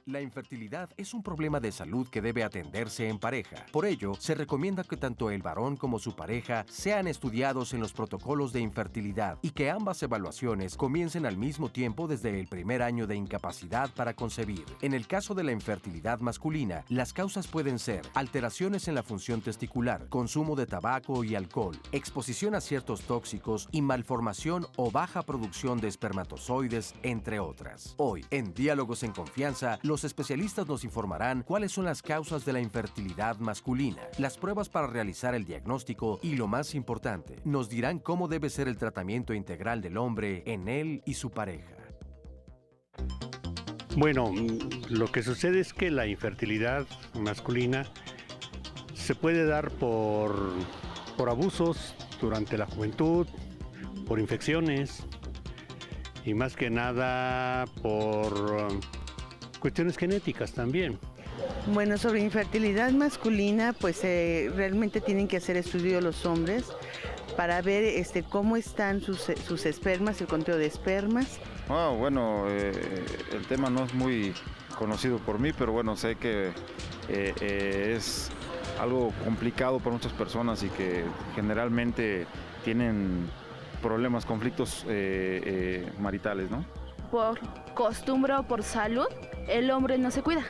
La infertilidad es un problema de salud que debe atenderse en pareja. Por ello, se recomienda que tanto el varón como su pareja sean estudiados en los protocolos de infertilidad y que ambas evaluaciones comiencen al mismo tiempo desde el primer año de incapacidad para concebir. En el caso de la infertilidad masculina, las causas pueden ser alteraciones en la función testicular, consumo de tabaco y alcohol, exposición a ciertos tóxicos y malformación o baja producción de espermatozoides, entre otras. Hoy, en Diálogos en Confianza, los especialistas nos informarán cuáles son las causas de la infertilidad masculina, las pruebas para realizar el diagnóstico y, lo más importante, nos dirán cómo debe ser el tratamiento integral del hombre en él y su pareja. Bueno, lo que sucede es que la infertilidad masculina se puede dar por abusos durante la juventud, por infecciones y más que nada por cuestiones genéticas también. Bueno, sobre infertilidad masculina, pues realmente tienen que hacer estudio los hombres para ver cómo están sus espermas, el conteo de espermas. Bueno, el tema no es muy conocido por mí, pero bueno, sé que es algo complicado para muchas personas y que generalmente tienen problemas, conflictos maritales, ¿no? Por costumbre o por salud, el hombre no se cuida.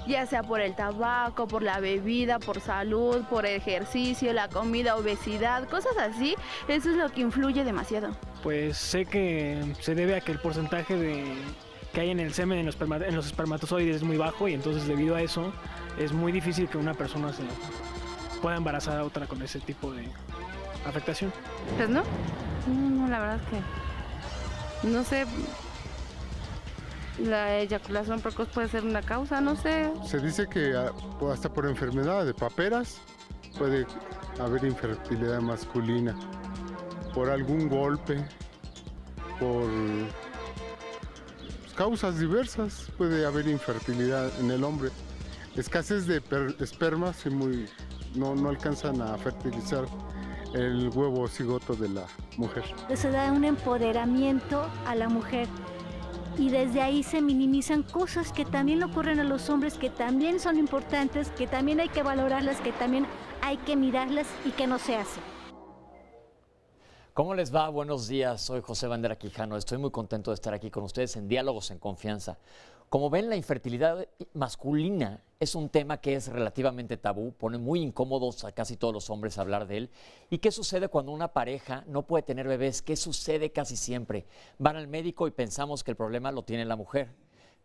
Ya sea por el tabaco, por la bebida, por salud, por ejercicio, la comida, obesidad, cosas así. Eso es lo que influye demasiado. Pues sé que se debe a que el porcentaje que hay en el semen, en los espermatozoides es muy bajo, y entonces debido a eso es muy difícil que una persona se pueda embarazar a otra con ese tipo de afectación. Pues no, la verdad es que no sé. La eyaculación precoz puede ser una causa, no sé. Se dice que hasta por enfermedad de paperas puede haber infertilidad masculina. Por algún golpe, por causas diversas puede haber infertilidad en el hombre. Escasez de espermas y no alcanzan a fertilizar el huevo cigoto de la mujer. Se da un empoderamiento a la mujer. Y desde ahí se minimizan cosas que también le ocurren a los hombres, que también son importantes, que también hay que valorarlas, que también hay que mirarlas y que no se hacen. ¿Cómo les va? Buenos días, soy José Bandera Quijano. Estoy muy contento de estar aquí con ustedes en Diálogos en Confianza. Como ven, la infertilidad masculina es un tema que es relativamente tabú, pone muy incómodos a casi todos los hombres hablar de él. ¿Y qué sucede cuando una pareja no puede tener bebés? ¿Qué sucede casi siempre? Van al médico y pensamos que el problema lo tiene la mujer.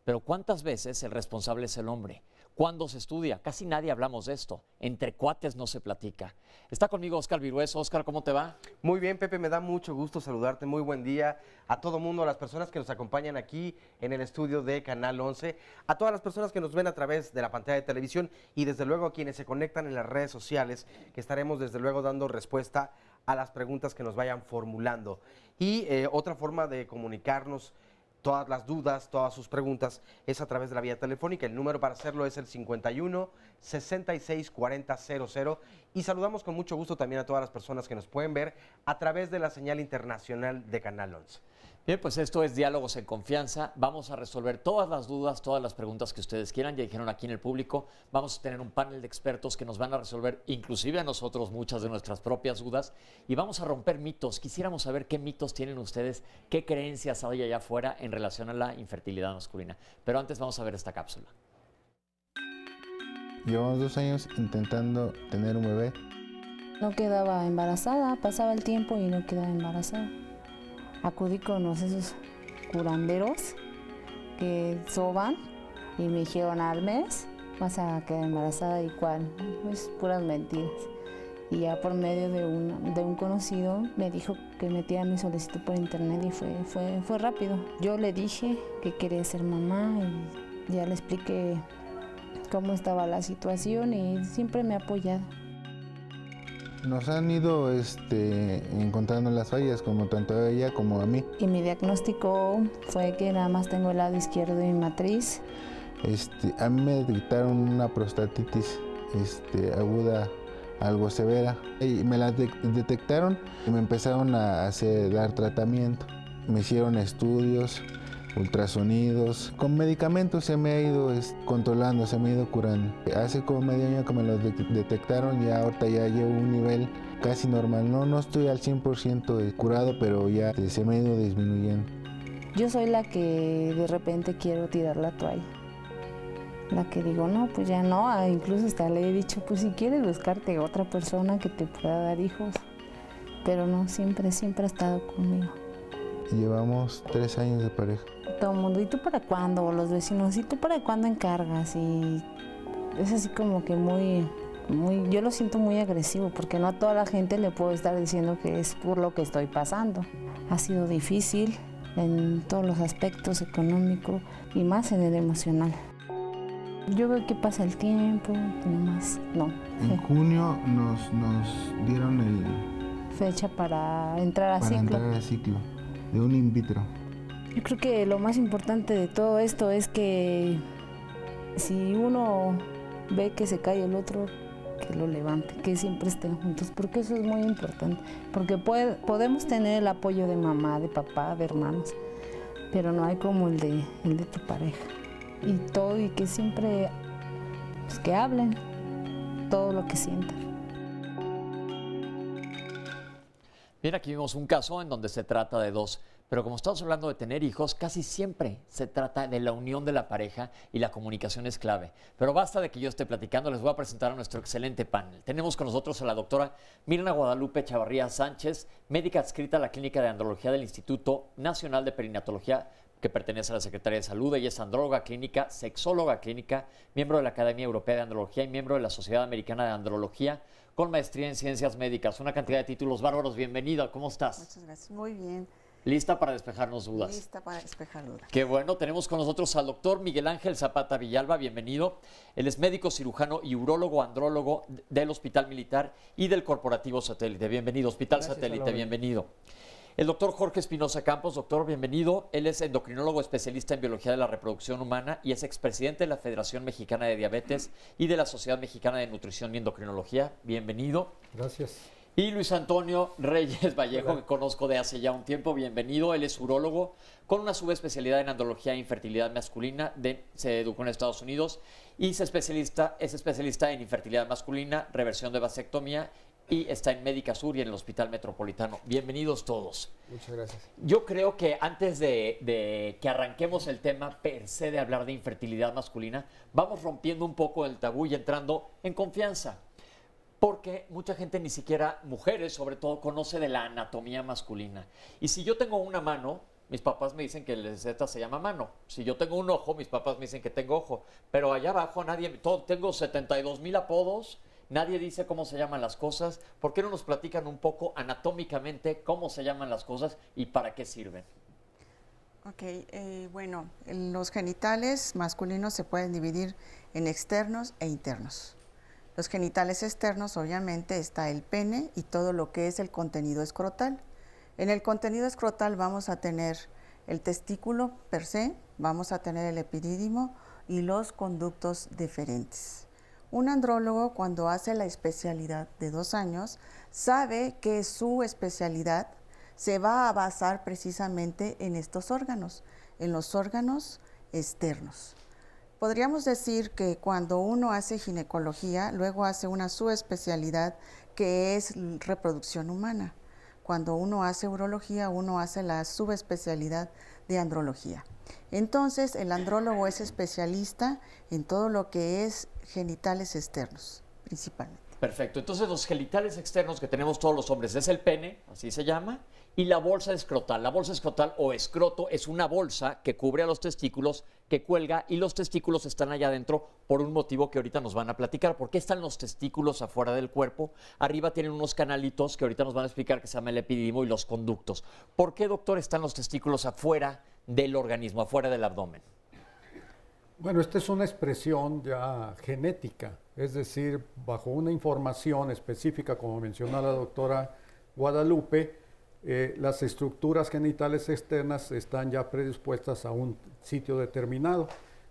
Pero ¿cuántas veces el responsable es el hombre? ¿Cuándo se estudia? Casi nadie hablamos de esto. Entre cuates no se platica. Está conmigo Óscar Virués. Óscar, ¿cómo te va? Muy bien, Pepe, me da mucho gusto saludarte. Muy buen día a todo mundo, a las personas que nos acompañan aquí en el estudio de Canal 11, a todas las personas que nos ven a través de la pantalla de televisión y desde luego a quienes se conectan en las redes sociales, que estaremos desde luego dando respuesta a las preguntas que nos vayan formulando. Y otra forma de comunicarnos todas las dudas, todas sus preguntas, es a través de la vía telefónica. El número para hacerlo es el 51 66 40 00. Y saludamos con mucho gusto también a todas las personas que nos pueden ver a través de la señal internacional de Canal 11. Bien, pues esto es Diálogos en Confianza. Vamos a resolver todas las dudas, todas las preguntas que ustedes quieran. Ya dijeron aquí en el público, vamos a tener un panel de expertos que nos van a resolver, inclusive a nosotros, muchas de nuestras propias dudas. Y vamos a romper mitos. Quisiéramos saber qué mitos tienen ustedes, qué creencias hay allá afuera en relación a la infertilidad masculina. Pero antes vamos a ver esta cápsula. Llevamos 2 años intentando tener un bebé. No quedaba embarazada, pasaba el tiempo y no quedaba embarazada. Acudí con esos curanderos que soban y me dijeron al mes vas a quedar embarazada y cuál, pues puras mentiras. Y ya por medio de un conocido me dijo que metiera mi solicitud por internet y fue rápido. Yo le dije que quería ser mamá y ya le expliqué cómo estaba la situación y siempre me ha apoyado. Nos han ido encontrando las fallas, como tanto a ella como a mí. Y mi diagnóstico fue que nada más tengo el lado izquierdo de mi matriz. A mí me detectaron una prostatitis aguda, algo severa. Y me la detectaron y me empezaron a dar tratamiento. Me hicieron estudios, ultrasonidos. Con medicamentos se me ha ido controlando, se me ha ido curando. Hace como medio año que me lo detectaron y ahorita ya llevo un nivel casi normal. No estoy al 100% curado, pero ya se me ha ido disminuyendo. Yo soy la que de repente quiero tirar la toalla. La que digo, no, pues ya no. Incluso hasta le he dicho, pues si quieres buscarte otra persona que te pueda dar hijos. Pero no, siempre ha estado conmigo. Llevamos 3 años de pareja. Todo el mundo, ¿y tú para cuándo? Los vecinos, ¿y tú para cuándo encargas? Y es así como que muy, yo lo siento muy agresivo, porque no a toda la gente le puedo estar diciendo que es por lo que estoy pasando. Ha sido difícil en todos los aspectos económicos y más en el emocional. Yo veo que pasa el tiempo, nomás no. En junio nos dieron fecha para entrar a ciclo. Para entrar a ciclo, de un in vitro. Yo creo que lo más importante de todo esto es que si uno ve que se cae el otro, que lo levante, que siempre estén juntos, porque eso es muy importante. Porque podemos tener el apoyo de mamá, de papá, de hermanos, pero no hay como el de tu pareja. Y que siempre, pues, que hablen todo lo que sientan. Bien, aquí vimos un caso en donde se trata de dos, pero como estamos hablando de tener hijos, casi siempre se trata de la unión de la pareja y la comunicación es clave. Pero basta de que yo esté platicando, les voy a presentar a nuestro excelente panel. Tenemos con nosotros a la doctora Mirna Guadalupe Chavarría Sánchez, médica adscrita a la Clínica de Andrología del Instituto Nacional de Perinatología, que pertenece a la Secretaría de Salud. Ella es andróloga clínica, sexóloga clínica, miembro de la Academia Europea de Andrología y miembro de la Sociedad Americana de Andrología, con maestría en Ciencias Médicas. Una cantidad de títulos bárbaros. Bienvenida, ¿cómo estás? Muchas gracias, muy bien. ¿Lista para despejarnos dudas? Lista para despejar dudas. Qué bueno, tenemos con nosotros al doctor Miguel Ángel Zapata Villalba, bienvenido. Él es médico cirujano y urólogo andrólogo del Hospital Militar y del Corporativo Satélite. Bienvenido, Hospital Gracias, Satélite, bienvenido. El doctor Jorge Espinosa Campos, doctor, bienvenido. Él es endocrinólogo especialista en biología de la reproducción humana y es expresidente de la Federación Mexicana de Diabetes y de la Sociedad Mexicana de Nutrición y Endocrinología. Bienvenido. Gracias. Y Luis Antonio Reyes Vallejo, Hola. que conozco de hace ya un tiempo, bienvenido. Él es urólogo con una subespecialidad en andrología e infertilidad masculina. Se educó en Estados Unidos y es especialista en infertilidad masculina, reversión de vasectomía y está en Médica Sur y en el Hospital Metropolitano. Bienvenidos todos. Muchas gracias. Yo creo que antes de que arranquemos el tema per se de hablar de infertilidad masculina, vamos rompiendo un poco el tabú y entrando en confianza. Porque mucha gente, ni siquiera mujeres sobre todo, conoce de la anatomía masculina. Y si yo tengo una mano, mis papás me dicen que el Z se llama mano. Si yo tengo un ojo, mis papás me dicen que tengo ojo. Pero allá abajo tengo 72,000 apodos. Nadie dice cómo se llaman las cosas. ¿Por qué no nos platican un poco anatómicamente cómo se llaman las cosas y para qué sirven? Ok, bueno, los genitales masculinos se pueden dividir en externos e internos. Los genitales externos, obviamente, está el pene y todo lo que es el contenido escrotal. En el contenido escrotal vamos a tener el testículo per se, vamos a tener el epidídimo y los conductos deferentes. Un andrólogo, cuando hace la especialidad de 2 años, sabe que su especialidad se va a basar precisamente en estos órganos, en los órganos externos. Podríamos decir que cuando uno hace ginecología, luego hace una subespecialidad que es reproducción humana. Cuando uno hace urología, uno hace la subespecialidad de andrología. Entonces, el andrólogo es especialista en todo lo que es genitales externos, principalmente. Perfecto. Entonces, los genitales externos que tenemos todos los hombres es el pene, así se llama, y la bolsa escrotal. La bolsa escrotal o escroto es una bolsa que cubre a los testículos, que cuelga, y los testículos están allá adentro por un motivo que ahorita nos van a platicar. ¿Por qué están los testículos afuera del cuerpo? Arriba tienen unos canalitos que ahorita nos van a explicar, que se llama el epididimo, y los conductos. ¿Por qué, doctor, están los testículos afuera del organismo, afuera del abdomen? Bueno, esta es una expresión ya genética, es decir, bajo una información específica, como mencionó la doctora Guadalupe, las estructuras genitales externas están ya predispuestas a un sitio determinado.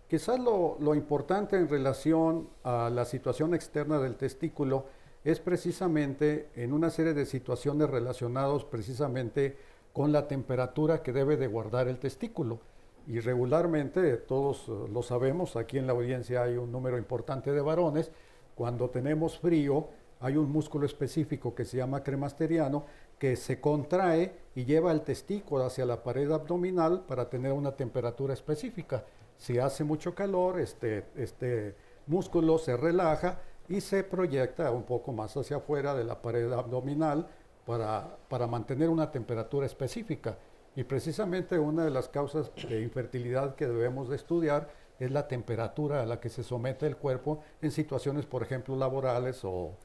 Quizás lo importante en relación a la situación externa del testículo es precisamente en una serie de situaciones relacionadas precisamente con la temperatura que debe de guardar el testículo. Y regularmente, todos lo sabemos, aquí en la audiencia hay un número importante de varones, cuando tenemos frío hay un músculo específico que se llama cremasteriano que se contrae y lleva el testículo hacia la pared abdominal para tener una temperatura específica. Si hace mucho calor, este músculo se relaja y se proyecta un poco más hacia afuera de la pared abdominal para mantener una temperatura específica. Y precisamente una de las causas de infertilidad que debemos de estudiar es la temperatura a la que se somete el cuerpo en situaciones, por ejemplo, laborales o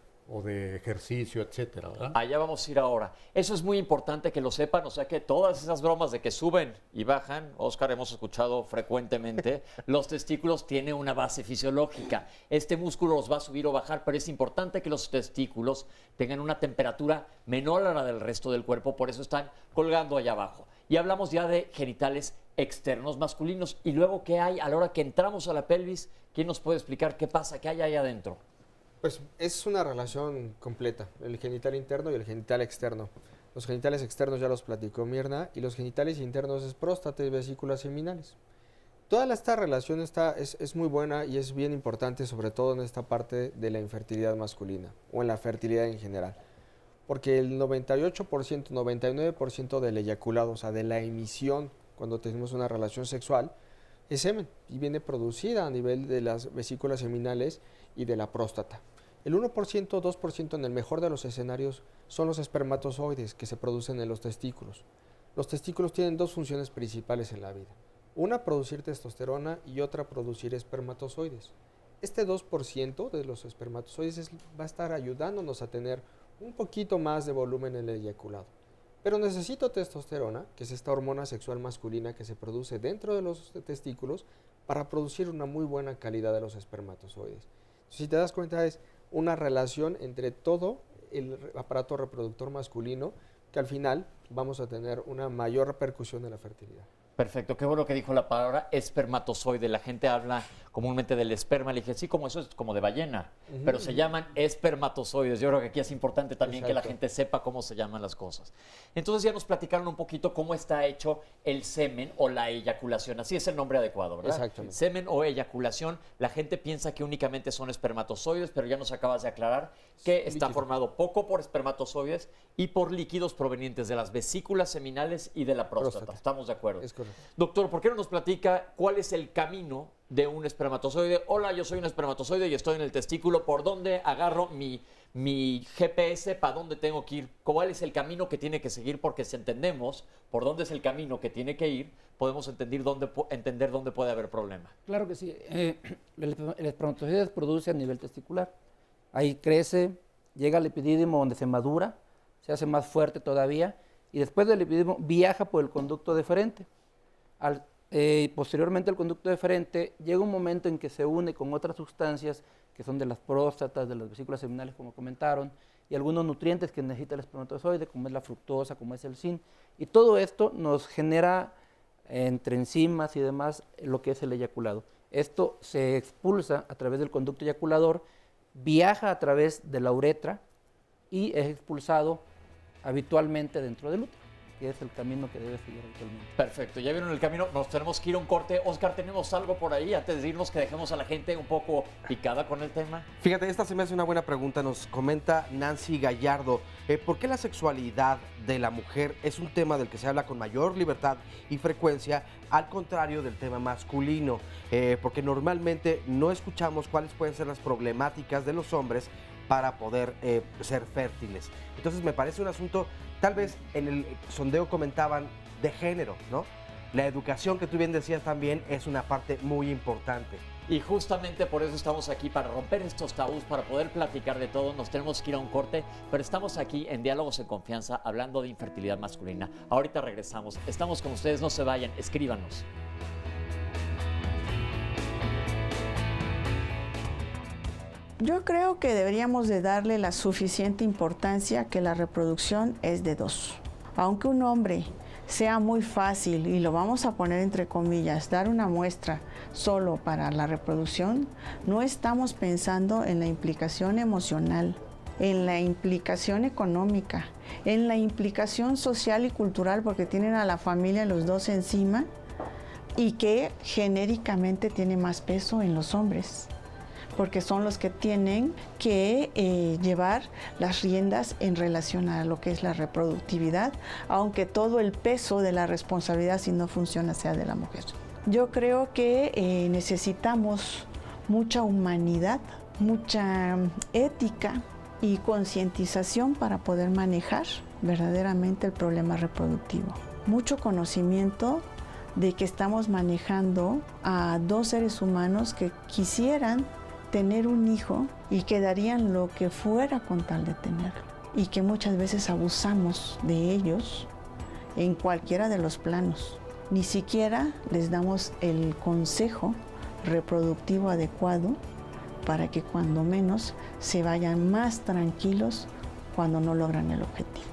de ejercicio, etcétera, ¿verdad? Allá vamos a ir ahora. Eso es muy importante que lo sepan, o sea que todas esas bromas de que suben y bajan, Oscar, hemos escuchado frecuentemente, los testículos tienen una base fisiológica. Este músculo los va a subir o bajar, pero es importante que los testículos tengan una temperatura menor a la del resto del cuerpo, por eso están colgando allá abajo. Y hablamos ya de genitales externos masculinos. Y luego, ¿qué hay a la hora que entramos a la pelvis? ¿Quién nos puede explicar qué pasa, qué hay ahí adentro? Pues es una relación completa, el genital interno y el genital externo. Los genitales externos ya los platicó Mirna, y los genitales internos es próstata y vesículas seminales. Toda esta relación es muy buena y es bien importante, sobre todo en esta parte de la infertilidad masculina o en la fertilidad en general. Porque el 98%, 99% del eyaculado, o sea, de la emisión cuando tenemos una relación sexual, es semen y viene producida a nivel de las vesículas seminales y de la próstata. El 1%, 2% en el mejor de los escenarios son los espermatozoides que se producen en los testículos. Los testículos tienen dos funciones principales en la vida. Una, producir testosterona, y otra, producir espermatozoides. Este 2% de los espermatozoides va a estar ayudándonos a tener un poquito más de volumen en el eyaculado. Pero necesito testosterona, que es esta hormona sexual masculina que se produce dentro de los testículos, para producir una muy buena calidad de los espermatozoides. Si te das cuenta, es una relación entre todo el aparato reproductor masculino, que al final vamos a tener una mayor repercusión en la fertilidad. Perfecto, qué bueno que dijo la palabra espermatozoide. La gente habla comúnmente del esperma. Le dije, sí, como eso es como de ballena, pero se llaman espermatozoides. Yo creo que aquí es importante también que la gente sepa cómo se llaman las cosas. Entonces ya nos platicaron un poquito cómo está hecho el semen o la eyaculación. Así es el nombre adecuado, ¿verdad? Exactamente. Semen o eyaculación. La gente piensa que únicamente son espermatozoides, pero ya nos acabas de aclarar que está formado poco por espermatozoides y por líquidos provenientes de las vesículas seminales y de la próstata. ¿Estamos de acuerdo? Es correcto. Doctor, ¿por qué no nos platica cuál es el camino de un espermatozoide? Hola, yo soy un espermatozoide y estoy en el testículo. ¿Por dónde agarro mi GPS? ¿Para dónde tengo que ir? ¿Cuál es el camino que tiene que seguir? Porque si entendemos por dónde es el camino que tiene que ir, podemos entender dónde puede haber problema. Claro que sí. El espermatozoide se produce a nivel testicular. Ahí crece, llega al epidídimo donde se madura, se hace más fuerte todavía, y después del epidídimo viaja por el conducto deferente. Posteriormente al conducto deferente llega un momento en que se une con otras sustancias que son de las próstatas, de las vesículas seminales, como comentaron, y algunos nutrientes que necesita el espermatozoide, como es la fructosa, como es el zinc, y todo esto nos genera entre enzimas y demás lo que es el eyaculado. Esto se expulsa a través del conducto eyaculador, viaja a través de la uretra y es expulsado habitualmente dentro del útero, que es el camino que debe seguir habitualmente. Perfecto, ya vieron el camino, nos tenemos que ir a un corte. Oscar, ¿tenemos algo por ahí antes de irnos que dejemos a la gente un poco picada con el tema? Fíjate, esta se me hace una buena pregunta, nos comenta Nancy Gallardo. ¿Por qué la sexualidad de la mujer es un tema del que se habla con mayor libertad y frecuencia, al contrario del tema masculino? Porque normalmente no escuchamos cuáles pueden ser las problemáticas de los hombres para poder ser fértiles. Entonces me parece un asunto, tal vez en el sondeo comentaban de género, ¿no? La educación que tú bien decías también es una parte muy importante. Y justamente por eso estamos aquí, para romper estos tabús, para poder platicar de todo. Nos tenemos que ir a un corte, pero estamos aquí en Diálogos en Confianza hablando de infertilidad masculina. Ahorita regresamos. Estamos con ustedes, no se vayan, escríbanos. Yo creo que deberíamos de darle la suficiente importancia que la reproducción es de dos. Aunque un hombre sea muy fácil, y lo vamos a poner entre comillas, dar una muestra solo para la reproducción, no estamos pensando en la implicación emocional, en la implicación económica, en la implicación social y cultural, porque tienen a la familia los dos encima, y que genéricamente tiene más peso en los hombres, porque son los que tienen que llevar las riendas en relación a lo que es la reproductividad, aunque todo el peso de la responsabilidad, si no funciona, sea de la mujer. Yo creo que necesitamos mucha humanidad, mucha ética y concientización para poder manejar verdaderamente el problema reproductivo. Mucho conocimiento de que estamos manejando a dos seres humanos que quisieran tener un hijo y que darían lo que fuera con tal de tenerlo, y que muchas veces abusamos de ellos en cualquiera de los planos. Ni siquiera les damos el consejo reproductivo adecuado para que cuando menos se vayan más tranquilos cuando no logran el objetivo.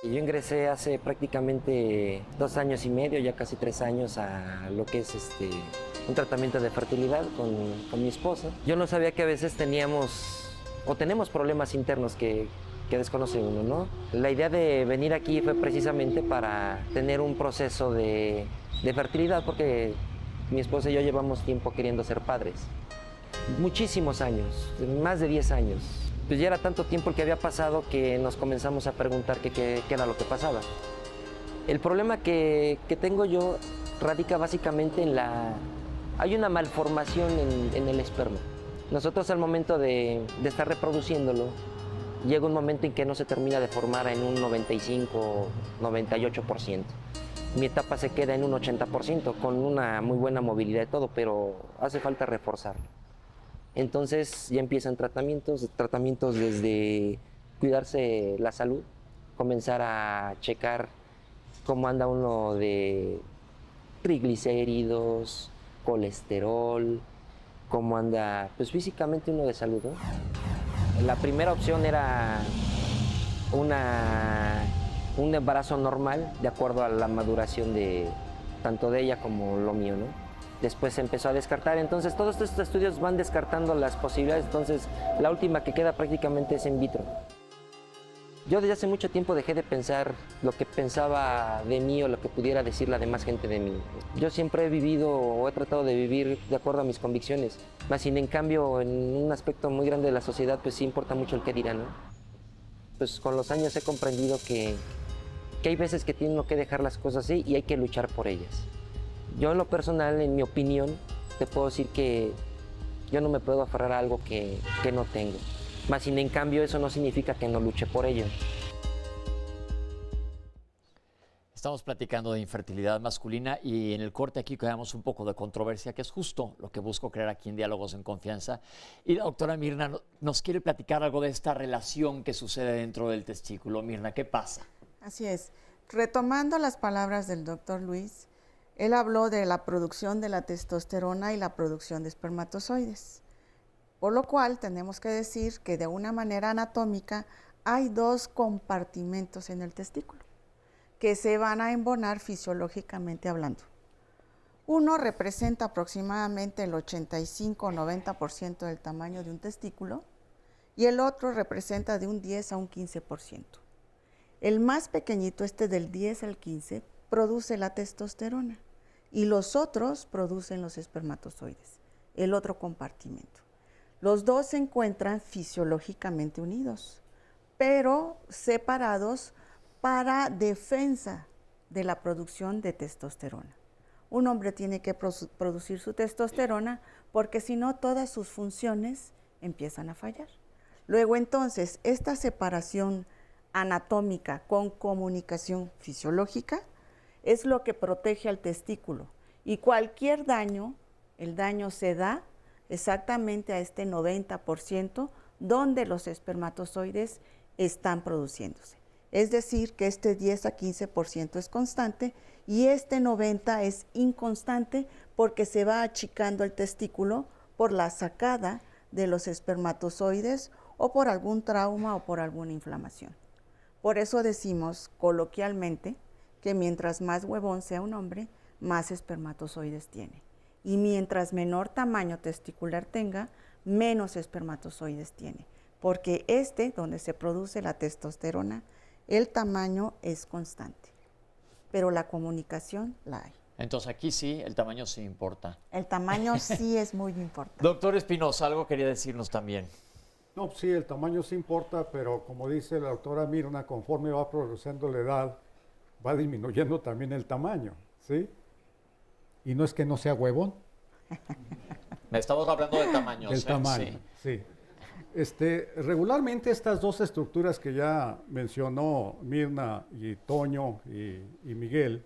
Yo ingresé hace prácticamente 2 años y medio, ya casi 3 años, a lo que es un tratamiento de fertilidad con mi esposa. Yo no sabía que a veces tenemos problemas internos que desconoce uno, ¿no? La idea de venir aquí fue precisamente para tener un proceso de fertilidad, porque mi esposa y yo llevamos tiempo queriendo ser padres. Muchísimos años, más de 10 años. Pues ya era tanto tiempo el que había pasado que nos comenzamos a preguntar qué era lo que pasaba. El problema que tengo yo radica básicamente en hay una malformación en el esperma. Nosotros al momento de estar reproduciéndolo, llega un momento en que no se termina de formar en un 95-98%. Mi etapa se queda en un 80%, con una muy buena movilidad y todo, pero hace falta reforzarlo. Entonces ya empiezan tratamientos desde cuidarse la salud, comenzar a checar cómo anda uno de triglicéridos, colesterol, cómo anda pues físicamente uno de salud, ¿no? La primera opción era un embarazo normal, de acuerdo a la maduración tanto de ella como lo mío, ¿no? Después se empezó a descartar, entonces todos estos estudios van descartando las posibilidades, entonces la última que queda prácticamente es in vitro. Yo desde hace mucho tiempo dejé de pensar lo que pensaba de mí o lo que pudiera decir la demás gente de mí. Yo siempre he vivido o he tratado de vivir de acuerdo a mis convicciones, más sin en cambio en un aspecto muy grande de la sociedad pues sí importa mucho el qué dirán, ¿no? Pues con los años he comprendido que hay veces que tiene uno que dejar las cosas así y hay que luchar por ellas. Yo en lo personal, en mi opinión, te puedo decir que yo no me puedo aferrar a algo que no tengo. Más sin en cambio eso no significa que no luche por ello. Estamos platicando de infertilidad masculina y en el corte aquí creamos un poco de controversia, que es justo lo que busco crear aquí en Diálogos en Confianza. Y la doctora Mirna nos quiere platicar algo de esta relación que sucede dentro del testículo. Mirna, ¿qué pasa? Así es. Retomando las palabras del doctor Luis, él habló de la producción de la testosterona y la producción de espermatozoides. Por lo cual tenemos que decir que de una manera anatómica hay 2 compartimentos en el testículo que se van a embonar fisiológicamente hablando. Uno representa aproximadamente el 85-90% del tamaño de un testículo y el otro representa de un 10 a un 15%. El más pequeñito, del 10 al 15, produce la testosterona y los otros producen los espermatozoides, el otro compartimento. Los dos se encuentran fisiológicamente unidos, pero separados para defensa de la producción de testosterona. Un hombre tiene que producir su testosterona porque si no todas sus funciones empiezan a fallar. Luego entonces esta separación anatómica con comunicación fisiológica es lo que protege al testículo y cualquier daño, el daño se da exactamente a este 90% donde los espermatozoides están produciéndose. Es decir, que este 10 a 15% es constante y este 90% es inconstante porque se va achicando el testículo por la sacada de los espermatozoides o por algún trauma o por alguna inflamación. Por eso decimos coloquialmente que mientras más huevón sea un hombre, más espermatozoides tiene. Y mientras menor tamaño testicular tenga, menos espermatozoides tiene. Porque donde se produce la testosterona, el tamaño es constante, pero la comunicación la hay. Entonces aquí sí, el tamaño sí importa. El tamaño sí es muy importante. Doctor Espinosa, algo quería decirnos también. No, sí, el tamaño sí importa, pero como dice la doctora Mirna, conforme va progresando la edad, va disminuyendo también el tamaño, ¿sí? Y no es que no sea huevón. Estamos hablando de tamaños. Del tamaño, sí. Regularmente estas dos estructuras que ya mencionó Mirna y Toño y Miguel,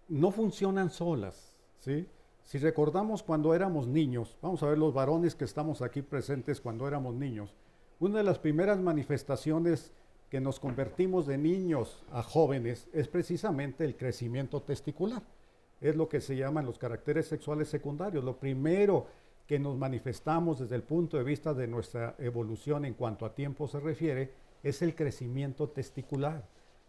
no funcionan solas, ¿sí? Si recordamos cuando éramos niños, vamos a ver los varones que estamos aquí presentes cuando éramos niños, una de las primeras manifestaciones que nos convertimos de niños a jóvenes es precisamente el crecimiento testicular. Es lo que se llaman los caracteres sexuales secundarios. Lo primero que nos manifestamos desde el punto de vista de nuestra evolución en cuanto a tiempo se refiere es el crecimiento testicular.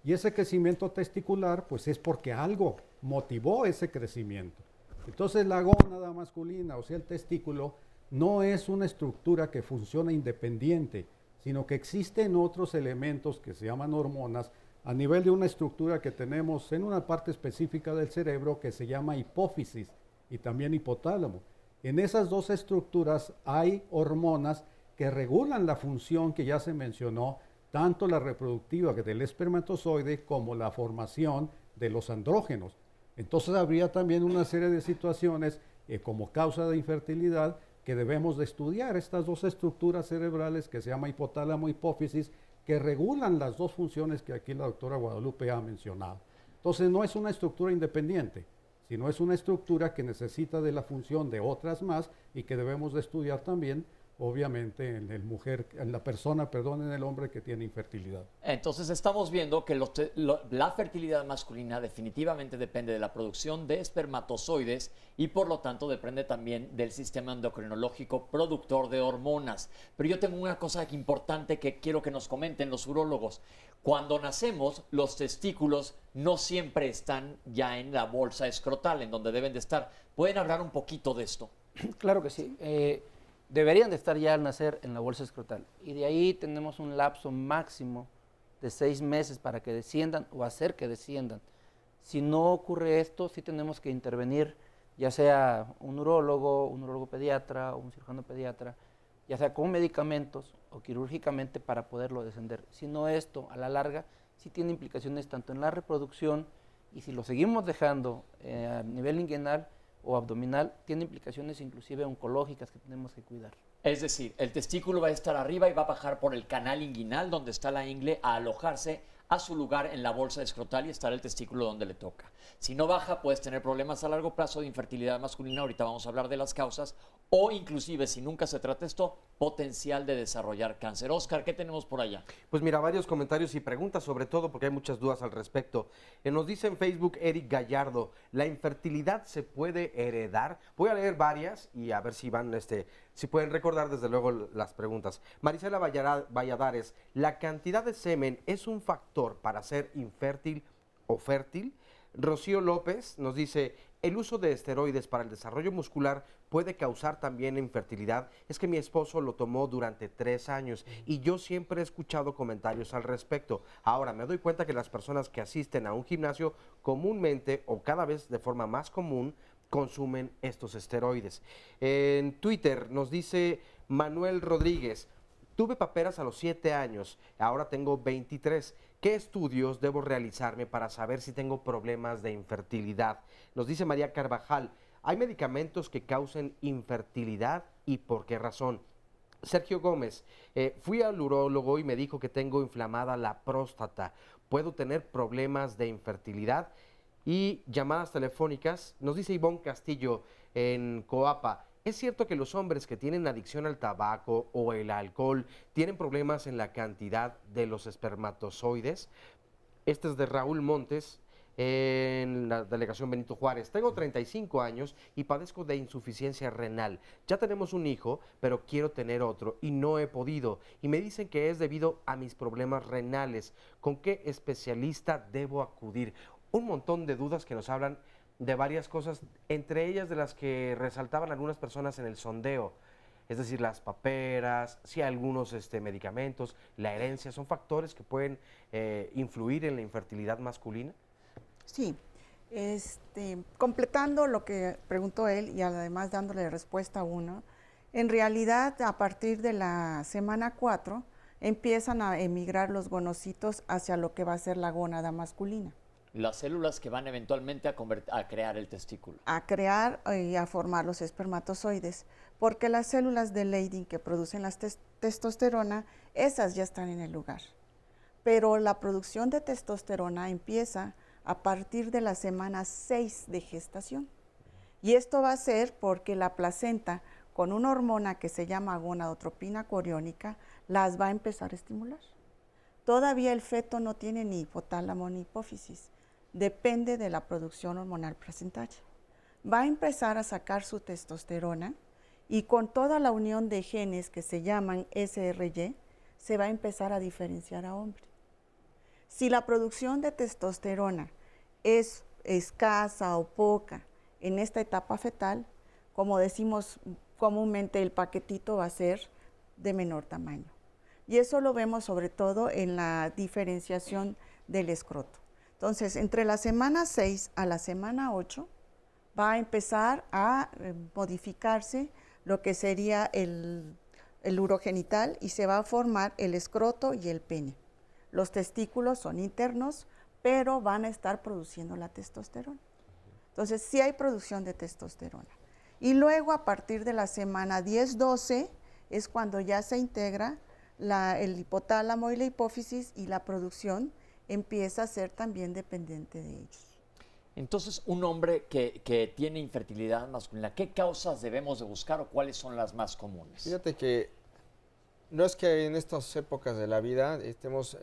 Y ese crecimiento testicular pues es porque algo motivó ese crecimiento. Entonces la gónada masculina, o sea el testículo, no es una estructura que funciona independiente, sino que existen otros elementos que se llaman hormonas a nivel de una estructura que tenemos en una parte específica del cerebro que se llama hipófisis y también hipotálamo. En esas dos estructuras hay hormonas que regulan la función que ya se mencionó, tanto la reproductiva del espermatozoide como la formación de los andrógenos. Entonces habría también una serie de situaciones como causa de infertilidad que debemos de estudiar, estas dos estructuras cerebrales que se llama hipotálamo, hipófisis, que regulan las dos funciones que aquí la doctora Guadalupe ha mencionado. Entonces no es una estructura independiente, sino es una estructura que necesita de la función de otras más y que debemos de estudiar también, obviamente, en el hombre que tiene infertilidad. Entonces estamos viendo que la fertilidad masculina definitivamente depende de la producción de espermatozoides y por lo tanto depende también del sistema endocrinológico productor de hormonas. Pero yo tengo una cosa importante que quiero que nos comenten los urólogos. Cuando nacemos, los testículos no siempre están ya en la bolsa escrotal, en donde deben de estar. ¿Pueden hablar un poquito de esto? Claro que sí. Deberían de estar ya al nacer en la bolsa escrotal. Y de ahí tenemos un lapso máximo de 6 meses para que desciendan o hacer que desciendan. Si no ocurre esto, sí tenemos que intervenir, ya sea un urólogo pediatra o un cirujano pediatra, ya sea con medicamentos o quirúrgicamente para poderlo descender. Si no, esto a la larga sí tiene implicaciones tanto en la reproducción y si lo seguimos dejando a nivel inguinal o abdominal, tiene implicaciones inclusive oncológicas que tenemos que cuidar. Es decir, el testículo va a estar arriba y va a bajar por el canal inguinal donde está la ingle a alojarse a su lugar en la bolsa escrotal y estar el testículo donde le toca. Si no baja, puedes tener problemas a largo plazo de infertilidad masculina, ahorita vamos a hablar de las causas, o inclusive, si nunca se trata esto, potencial de desarrollar cáncer. Oscar, ¿qué tenemos por allá? Pues mira, varios comentarios y preguntas, sobre todo porque hay muchas dudas al respecto. Nos dice en Facebook Eric Gallardo, ¿la infertilidad se puede heredar? Voy a leer varias y a ver si van, si pueden recordar desde luego las preguntas. Marisela Valladares, ¿la cantidad de semen es un factor para ser infértil o fértil? Rocío López nos dice, ¿el uso de esteroides para el desarrollo muscular puede causar también infertilidad? Es que mi esposo lo tomó durante 3 años y yo siempre he escuchado comentarios al respecto. Ahora me doy cuenta que las personas que asisten a un gimnasio comúnmente o cada vez de forma más común consumen estos esteroides. En Twitter nos dice Manuel Rodríguez, Tuve paperas a los 7 años, ahora tengo 23. ¿Qué estudios debo realizarme para saber si tengo problemas de infertilidad? Nos dice María Carvajal, ¿hay medicamentos que causen infertilidad y por qué razón? Sergio Gómez, fui al urólogo y me dijo que tengo inflamada la próstata. ¿Puedo tener problemas de infertilidad? Y llamadas telefónicas, nos dice Ivonne Castillo en Coapa. ¿Es cierto que los hombres que tienen adicción al tabaco o el alcohol tienen problemas en la cantidad de los espermatozoides? Este es de Raúl Montes, en la delegación Benito Juárez. Tengo 35 años y padezco de insuficiencia renal. Ya tenemos un hijo, pero quiero tener otro y no he podido. Y me dicen que es debido a mis problemas renales. ¿Con qué especialista debo acudir? Un montón de dudas que nos hablan de varias cosas, entre ellas de las que resaltaban algunas personas en el sondeo. Es decir, las paperas, sí, algunos medicamentos, la herencia, ¿son factores que pueden influir en la infertilidad masculina? Sí, completando lo que preguntó él y además dándole respuesta a uno, en realidad a partir de la semana 4 empiezan a emigrar los gonocitos hacia lo que va a ser la gónada masculina. Las células que van eventualmente a crear el testículo. A crear y a formar los espermatozoides, porque las células de Leydig que producen la testosterona, esas ya están en el lugar. Pero la producción de testosterona empieza a partir de la semana 6 de gestación. Y esto va a ser porque la placenta, con una hormona que se llama gonadotropina coriónica, las va a empezar a estimular. Todavía el feto no tiene ni hipotálamo ni hipófisis. Depende de la producción hormonal placentaria. Va a empezar a sacar su testosterona y con toda la unión de genes que se llaman SRY, se va a empezar a diferenciar a hombre. Si la producción de testosterona es escasa o poca en esta etapa fetal, como decimos comúnmente, el paquetito va a ser de menor tamaño. Y eso lo vemos sobre todo en la diferenciación del escroto. Entonces, entre la semana 6 a la semana 8 va a empezar a modificarse lo que sería el urogenital y se va a formar el escroto y el pene. Los testículos son internos, pero van a estar produciendo la testosterona. Entonces, sí hay producción de testosterona. Y luego, a partir de la semana 10-12, es cuando ya se integra el hipotálamo y la hipófisis y la producción empieza a ser también dependiente de ellos. Entonces, un hombre que tiene infertilidad masculina, ¿qué causas debemos de buscar o cuáles son las más comunes? Fíjate que no es que en estas épocas de la vida estemos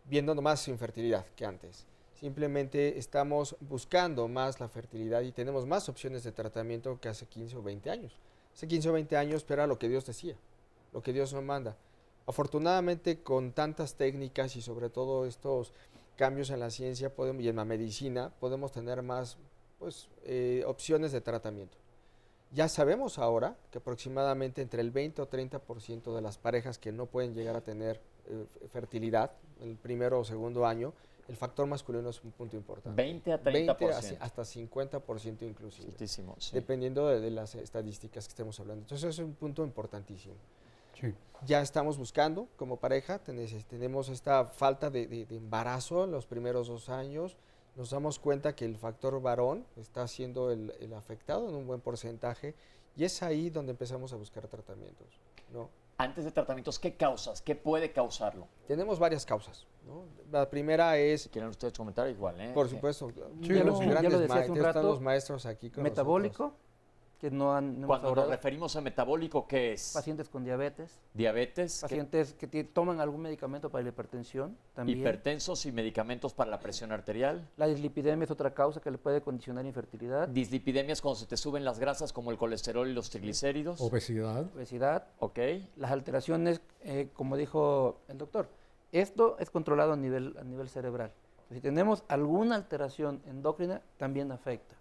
viendo más infertilidad que antes. Simplemente estamos buscando más la fertilidad y tenemos más opciones de tratamiento que hace 15 o 20 años. Hace 15 o 20 años era lo que Dios decía, lo que Dios nos manda. Afortunadamente, con tantas técnicas y sobre todo estos cambios en la ciencia y en la medicina, podemos tener más opciones de tratamiento. Ya sabemos ahora que aproximadamente entre el 20 o 30% de las parejas que no pueden llegar a tener fertilidad el primero o segundo año, el factor masculino es un punto importante. 20 a 30%. 20 hasta 50% inclusive. Altísimo, sí. Dependiendo de las estadísticas que estemos hablando. Entonces es un punto importantísimo. Sí. Ya estamos buscando como pareja, tenemos esta falta de embarazo en los primeros 2 años, nos damos cuenta que el factor varón está siendo el afectado en un buen porcentaje y es ahí donde empezamos a buscar tratamientos, ¿no? Antes de tratamientos, ¿qué causas? ¿Qué puede causarlo? Tenemos varias causas, ¿no? La primera es... Si quieren ustedes comentar igual, ¿eh? Por supuesto. Sí, ya lo decía hace un rato, están los maestros aquí con metabólico, nosotros. Que no han... No Cuando nos referimos a metabólico, ¿qué es? Pacientes con diabetes. Diabetes. Pacientes que toman algún medicamento para la hipertensión también. Hipertensos y medicamentos para la presión arterial. La dislipidemia es otra causa que le puede condicionar infertilidad. Dislipidemia es cuando se te suben las grasas como el colesterol y los triglicéridos. Obesidad. Ok. Las alteraciones, como dijo el doctor, esto es controlado a nivel cerebral. Si tenemos alguna alteración endocrina, también afecta.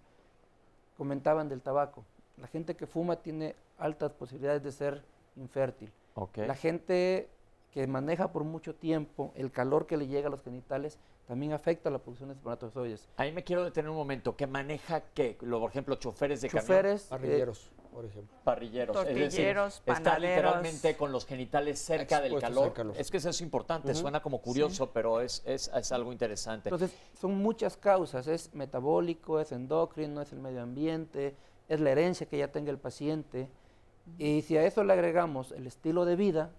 Comentaban del tabaco. La gente que fuma tiene altas posibilidades de ser infértil. Okay. La gente que maneja por mucho tiempo, el calor que le llega a los genitales, también afecta la producción de espermatozoides. Ahí me quiero detener un momento. ¿Qué maneja qué? Por ejemplo, choferes de choferes, arrieros. por ejemplo. Parrilleros, Tortilleros, es decir, estar panaderos. literalmente con los genitales cerca del Expuestos calor. al calor. Es que eso es importante, suena como curioso, pero es algo interesante. Entonces, son muchas causas, es metabólico, es endocrino, es el medio ambiente, es la herencia que ya tenga el paciente. Y si a eso le agregamos el estilo de vida,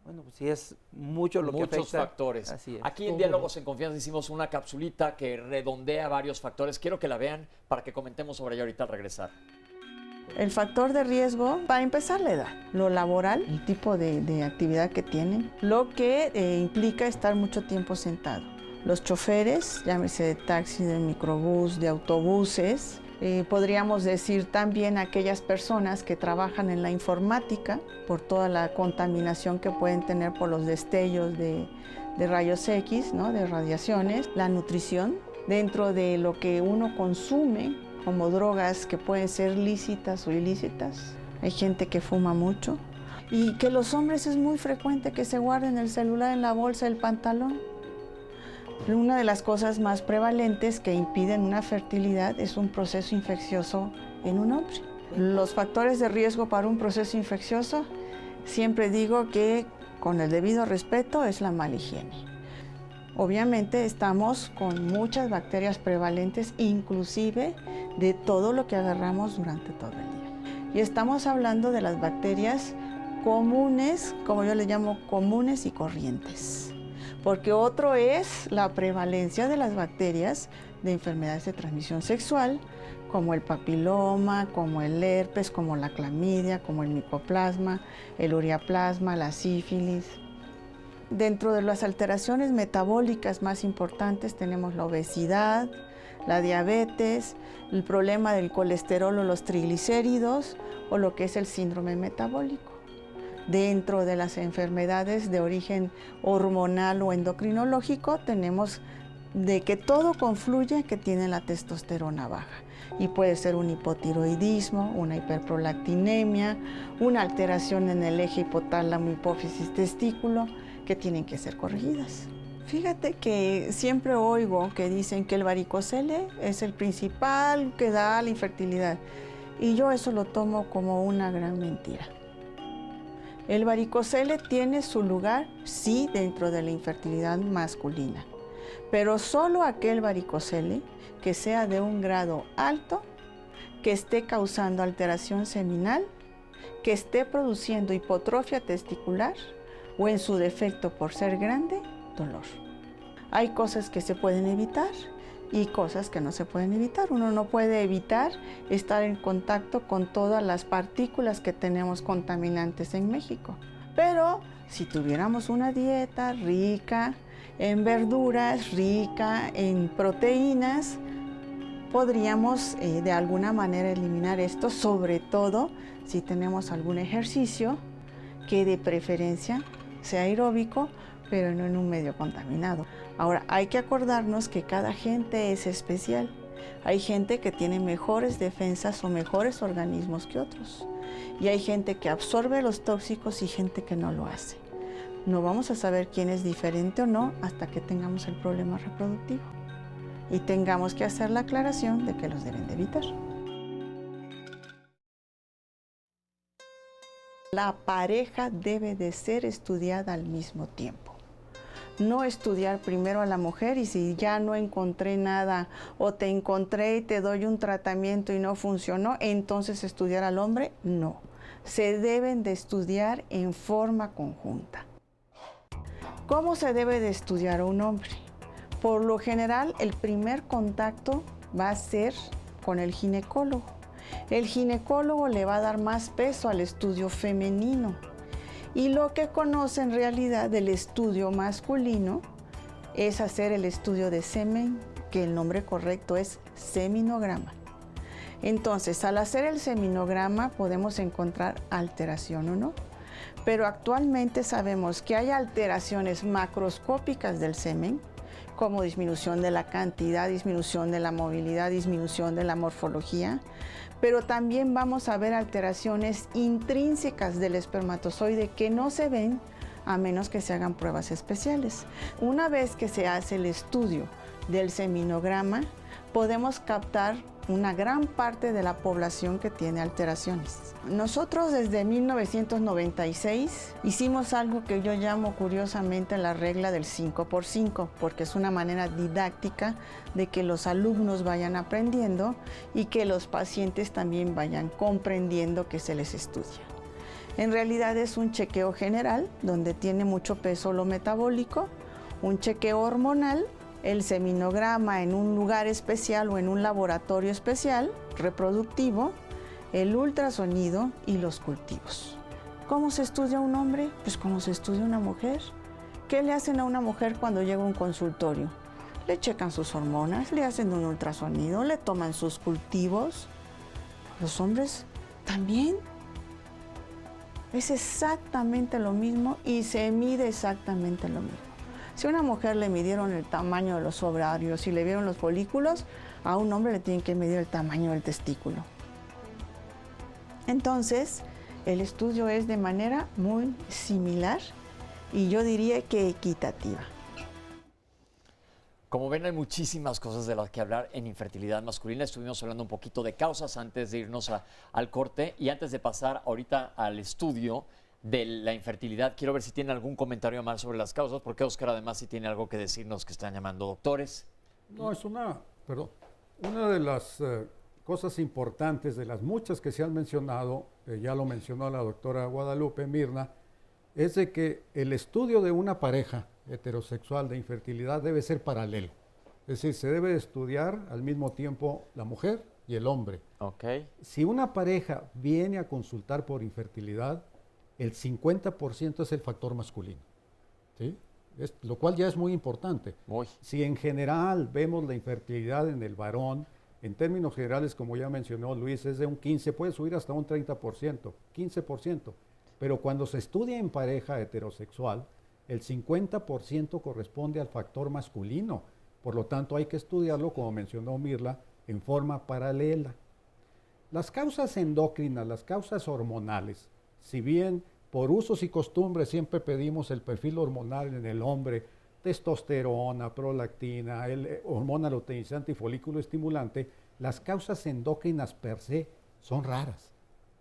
bueno, pues sí es mucho lo que afecta. Muchos factores. Así es. Aquí en Diálogos en Confianza hicimos una capsulita que redondea varios factores. Quiero que la vean para que comentemos sobre ella ahorita al regresar. El factor de riesgo, para empezar, la edad, lo laboral, el tipo de actividad que tienen, lo que implica estar mucho tiempo sentado. Los choferes, llámese de taxi, de microbús, de autobuses, podríamos decir también aquellas personas que trabajan en la informática por toda la contaminación que pueden tener por los destellos de rayos X, ¿no? De radiaciones, la nutrición, dentro de lo que uno consume, como drogas que pueden ser lícitas o ilícitas. Hay gente que fuma mucho y que los hombres es muy frecuente que se guarden el celular en la bolsa del pantalón. Una de las cosas más prevalentes que impiden una fertilidad es un proceso infeccioso en un hombre. Los factores de riesgo para un proceso infeccioso, siempre digo que con el debido respeto es la mala higiene. Obviamente estamos con muchas bacterias prevalentes, inclusive de todo lo que agarramos durante todo el día. Y estamos hablando de las bacterias comunes, como yo les llamo comunes y corrientes. Porque otro es la prevalencia de las bacterias de enfermedades de transmisión sexual, como el papiloma, como el herpes, como la clamidia, como el micoplasma, el ureaplasma, la sífilis. Dentro de las alteraciones metabólicas más importantes tenemos la obesidad, la diabetes, el problema del colesterol o los triglicéridos o lo que es el síndrome metabólico. Dentro de las enfermedades de origen hormonal o endocrinológico tenemos de que todo confluye que tiene la testosterona baja y puede ser un hipotiroidismo, una hiperprolactinemia, una alteración en el eje hipotálamo, hipófisis, testículo que tienen que ser corregidas. Fíjate que siempre oigo que dicen que el varicocele es el principal que da la infertilidad y yo eso lo tomo como una gran mentira. El varicocele tiene su lugar, sí, dentro de la infertilidad masculina, pero solo aquel varicocele que sea de un grado alto, que esté causando alteración seminal, que esté produciendo hipotrofia testicular o en su defecto por ser grande, dolor. Hay cosas que se pueden evitar y cosas que no se pueden evitar. Uno no puede evitar estar en contacto con todas las partículas que tenemos contaminantes en México. Pero si tuviéramos una dieta rica en verduras, rica en proteínas, podríamos de alguna manera eliminar esto, sobre todo si tenemos algún ejercicio que de preferencia sea aeróbico, pero no en un medio contaminado. Ahora, hay que acordarnos que cada gente es especial. Hay gente que tiene mejores defensas o mejores organismos que otros. Y hay gente que absorbe los tóxicos y gente que no lo hace. No vamos a saber quién es diferente o no hasta que tengamos el problema reproductivo. Y tengamos que hacer la aclaración de que los deben de evitar. La pareja debe de ser estudiada al mismo tiempo. No estudiar primero a la mujer y si ya no encontré nada o te encontré y te doy un tratamiento y no funcionó, entonces estudiar al hombre, no. Se deben de estudiar en forma conjunta. ¿Cómo se debe de estudiar a un hombre? Por lo general, el primer contacto va a ser con el ginecólogo. El ginecólogo le va a dar más peso al estudio femenino. Y lo que conoce en realidad del estudio masculino es hacer el estudio de semen, que el nombre correcto es seminograma. Entonces, al hacer el seminograma podemos encontrar alteración o no. Pero actualmente sabemos que hay alteraciones macroscópicas del semen, como disminución de la cantidad, disminución de la movilidad, disminución de la morfología, pero también vamos a ver alteraciones intrínsecas del espermatozoide que no se ven a menos que se hagan pruebas especiales. Una vez que se hace el estudio del seminograma, podemos captar una gran parte de la población que tiene alteraciones. Nosotros desde 1996 hicimos algo que yo llamo curiosamente la regla del 5x5, porque es una manera didáctica de que los alumnos vayan aprendiendo y que los pacientes también vayan comprendiendo que se les estudia. En realidad es un chequeo general donde tiene mucho peso lo metabólico, un chequeo hormonal, el seminograma en un lugar especial o en un laboratorio especial, reproductivo, el ultrasonido y los cultivos. ¿Cómo se estudia un hombre? Pues como se estudia una mujer. ¿Qué le hacen a una mujer cuando llega a un consultorio? Le checan sus hormonas, le hacen un ultrasonido, le toman sus cultivos. Los hombres también. Es exactamente lo mismo y se mide exactamente lo mismo. Si a una mujer le midieron el tamaño de los ovarios y le vieron los folículos, a un hombre le tienen que medir el tamaño del testículo. Entonces, el estudio es de manera muy similar y yo diría que equitativa. Como ven, hay muchísimas cosas de las que hablar en infertilidad masculina. Estuvimos hablando un poquito de causas antes de irnos al corte y antes de pasar ahorita al estudio de la infertilidad, quiero ver si tiene algún comentario más sobre las causas, porque Oscar además sí tiene algo que decirnos, que están llamando doctores. No, es una de las cosas importantes, de las muchas que se han mencionado, ya lo mencionó la doctora Guadalupe Mirna, es de que el estudio de una pareja heterosexual de infertilidad debe ser paralelo. Es decir, se debe estudiar al mismo tiempo la mujer y el hombre. Okay. Si una pareja viene a consultar por infertilidad, el 50% es el factor masculino, ¿sí? Lo cual ya es muy importante. Si en general vemos la infertilidad en el varón, en términos generales, como ya mencionó Luis, es de un 15%, puede subir hasta un 30%, 15%. Pero cuando se estudia en pareja heterosexual, el 50% corresponde al factor masculino. Por lo tanto, hay que estudiarlo, como mencionó Mirla, en forma paralela. Las causas endocrinas, las causas hormonales, si bien por usos y costumbres siempre pedimos el perfil hormonal en el hombre, testosterona, prolactina, hormona luteinizante y folículo estimulante, las causas endocrinas per se son raras,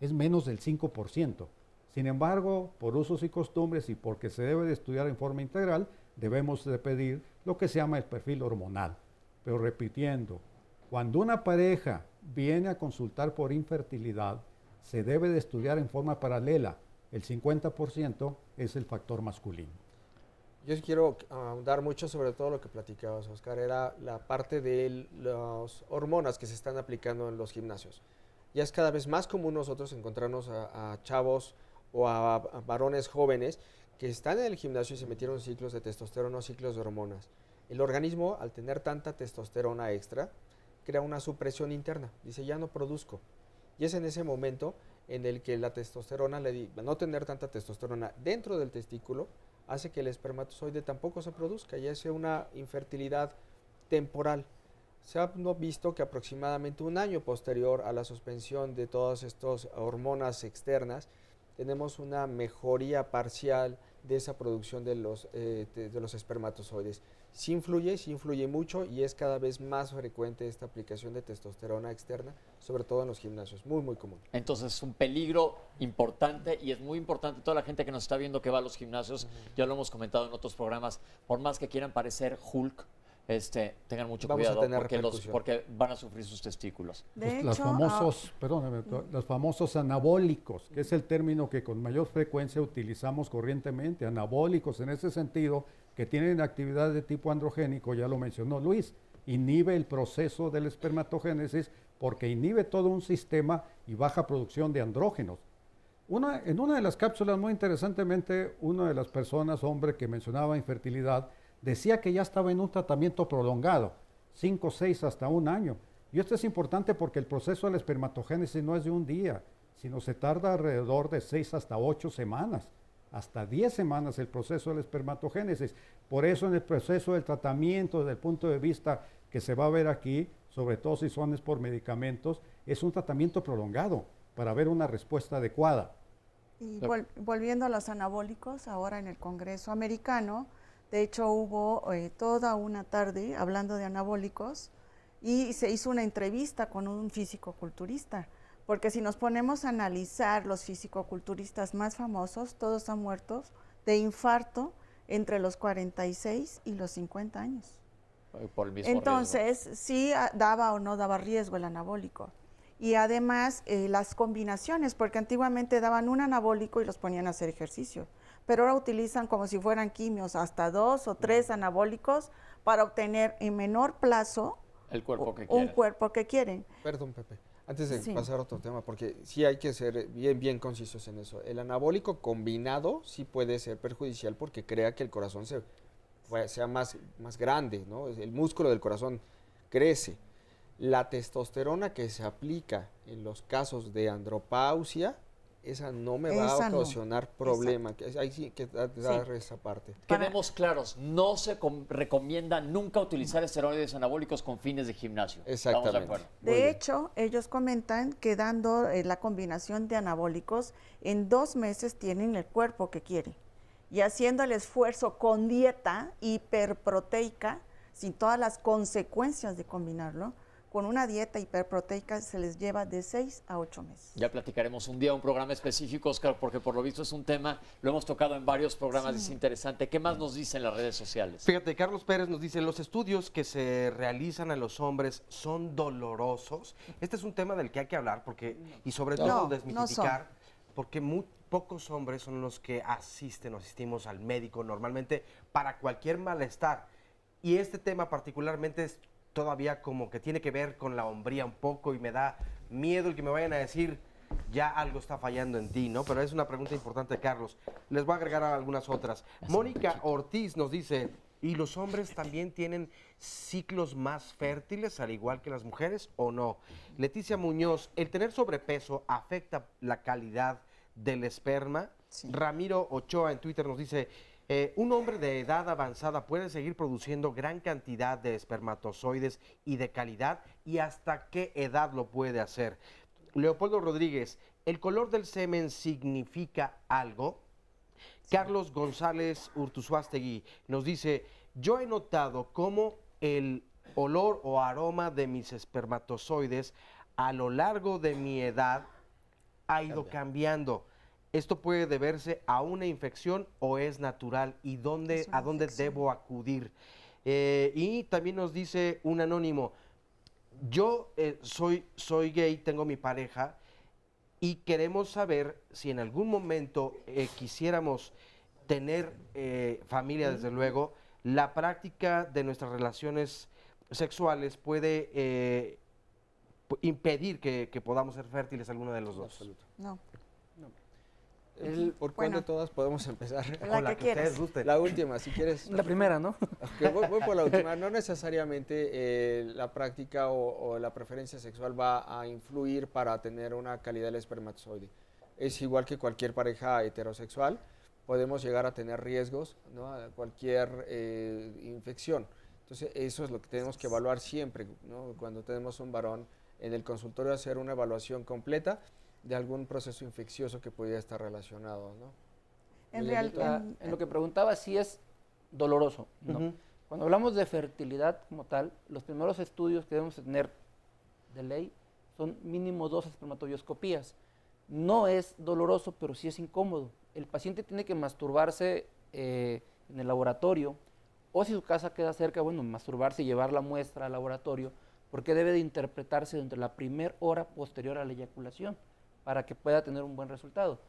es menos del 5%. Sin embargo, por usos y costumbres y porque se debe de estudiar en forma integral, debemos de pedir lo que se llama el perfil hormonal. Pero repitiendo, cuando una pareja viene a consultar por infertilidad, se debe de estudiar en forma paralela. El 50% es el factor masculino. Yo quiero ahondar mucho sobre todo lo que platicabas, Oscar, era la parte de las hormonas que se están aplicando en los gimnasios. Ya es cada vez más común nosotros encontrarnos a chavos o a varones jóvenes que están en el gimnasio y se metieron ciclos de testosterona o ciclos de hormonas. El organismo, al tener tanta testosterona extra, crea una supresión interna. Dice, ya no produzco. Y es en ese momento en el que la testosterona, no tener tanta testosterona dentro del testículo, hace que el espermatozoide tampoco se produzca y hace una infertilidad temporal. Se ha visto que aproximadamente un año posterior a la suspensión de todas estas hormonas externas, tenemos una mejoría parcial de esa producción de los espermatozoides. Sí influye mucho y es cada vez más frecuente esta aplicación de testosterona externa, sobre todo en los gimnasios, muy muy común. Entonces es un peligro importante y es muy importante toda la gente que nos está viendo que va a los gimnasios, ya lo hemos comentado en otros programas, por más que quieran parecer Hulk, tengan mucho cuidado porque van a sufrir sus testículos. Los famosos anabólicos, que es el término que con mayor frecuencia utilizamos corrientemente, anabólicos en ese sentido, que tienen actividad de tipo androgénico, ya lo mencionó Luis, inhibe el proceso de la espermatogénesis porque inhibe todo un sistema y baja producción de andrógenos. En una de las cápsulas, muy interesantemente, una de las personas, hombre, que mencionaba infertilidad, decía que ya estaba en un tratamiento prolongado, 5, 6, hasta un año. Y esto es importante porque el proceso de la espermatogénesis no es de un día, sino se tarda alrededor de 6 hasta 8 semanas, hasta 10 semanas el proceso de la espermatogénesis. Por eso en el proceso del tratamiento, desde el punto de vista que se va a ver aquí, sobre todo si son por medicamentos, es un tratamiento prolongado para ver una respuesta adecuada. Y volviendo a los anabólicos, ahora en el Congreso americano, de hecho hubo toda una tarde hablando de anabólicos y se hizo una entrevista con un físico-culturista, porque si nos ponemos a analizar los físico-culturistas más famosos, todos han muerto de infarto entre los 46 y los 50 años. Por el mismo Entonces, riesgo. sí daba o no daba riesgo el anabólico. Y además las combinaciones, porque antiguamente daban un anabólico y los ponían a hacer ejercicio, pero ahora utilizan como si fueran quimios, hasta 2 o 3 anabólicos para obtener en menor plazo el cuerpo que un quieren. cuerpo que quieren. Perdón, Pepe. Antes de Sí. pasar a otro tema, porque sí hay que ser bien concisos en eso. El anabólico combinado sí puede ser perjudicial porque crea que el corazón sea más grande, ¿no? El músculo del corazón crece. La testosterona que se aplica en los casos de andropausia, esa no me va a ocasionar problema. Hay sí que dar esa parte. Quedemos claros, no se recomienda nunca utilizar esteroides anabólicos con fines de gimnasio. Exactamente. Estamos de acuerdo. De hecho, ellos comentan que dando la combinación de anabólicos, en 2 meses tienen el cuerpo que quieren. Y haciendo el esfuerzo con dieta hiperproteica, sin todas las consecuencias de combinarlo, con una dieta hiperproteica se les lleva de 6 a 8 meses. Ya platicaremos un día un programa específico, Oscar, porque por lo visto es un tema, lo hemos tocado en varios programas, es interesante. ¿Qué más nos dicen las redes sociales? Fíjate, Carlos Pérez nos dice, los estudios que se realizan a los hombres son dolorosos. Este es un tema del que hay que hablar porque y sobre todo desmitificar, porque muy pocos hombres son los que asistimos al médico normalmente para cualquier malestar. Y este tema particularmente es todavía como que tiene que ver con la hombría un poco y me da miedo el que me vayan a decir ya algo está fallando en ti, ¿no? Pero es una pregunta importante, Carlos. Les voy a agregar algunas otras. Mónica Ortiz nos dice, ¿y los hombres también tienen ciclos más fértiles al igual que las mujeres o no? Leticia Muñoz, ¿el tener sobrepeso afecta la calidad del esperma? Sí. Ramiro Ochoa en Twitter nos dice, un hombre de edad avanzada puede seguir produciendo gran cantidad de espermatozoides y de calidad, ¿y hasta qué edad lo puede hacer? Leopoldo Rodríguez, ¿el color del semen significa algo? Sí. Carlos González Urtuzuastegui nos dice, yo he notado cómo el olor o aroma de mis espermatozoides a lo largo de mi edad ha ido cambiando. ¿Esto puede deberse a una infección o es natural? ¿Y a dónde debo acudir? Y también nos dice un anónimo, yo soy gay, tengo mi pareja y queremos saber si en algún momento quisiéramos tener familia, desde luego, la práctica de nuestras relaciones sexuales puede impedir que podamos ser fértiles alguno de los dos. Absoluto. No. ¿Por cuál de todas podemos empezar? La que quieras. La última, si quieres. La primera, ¿no? Okay, voy por la última. No necesariamente la práctica o la preferencia sexual va a influir para tener una calidad del espermatozoide. Es igual que cualquier pareja heterosexual, podemos llegar a tener riesgos, ¿no? A cualquier infección. Entonces, eso es lo que tenemos que evaluar siempre, ¿no? Cuando tenemos un varón en el consultorio, hacer una evaluación completa de algún proceso infeccioso que pudiera estar relacionado, ¿no? En lo que preguntaba, si es doloroso, no. Cuando hablamos de fertilidad como tal, los primeros estudios que debemos tener de ley son mínimo 2 espermatobioscopías. No es doloroso, pero sí es incómodo. El paciente tiene que masturbarse en el laboratorio, o si su casa queda cerca, bueno, masturbarse y llevar la muestra al laboratorio, porque debe de interpretarse dentro de la primera hora posterior a la eyaculación, para que pueda tener un buen resultado.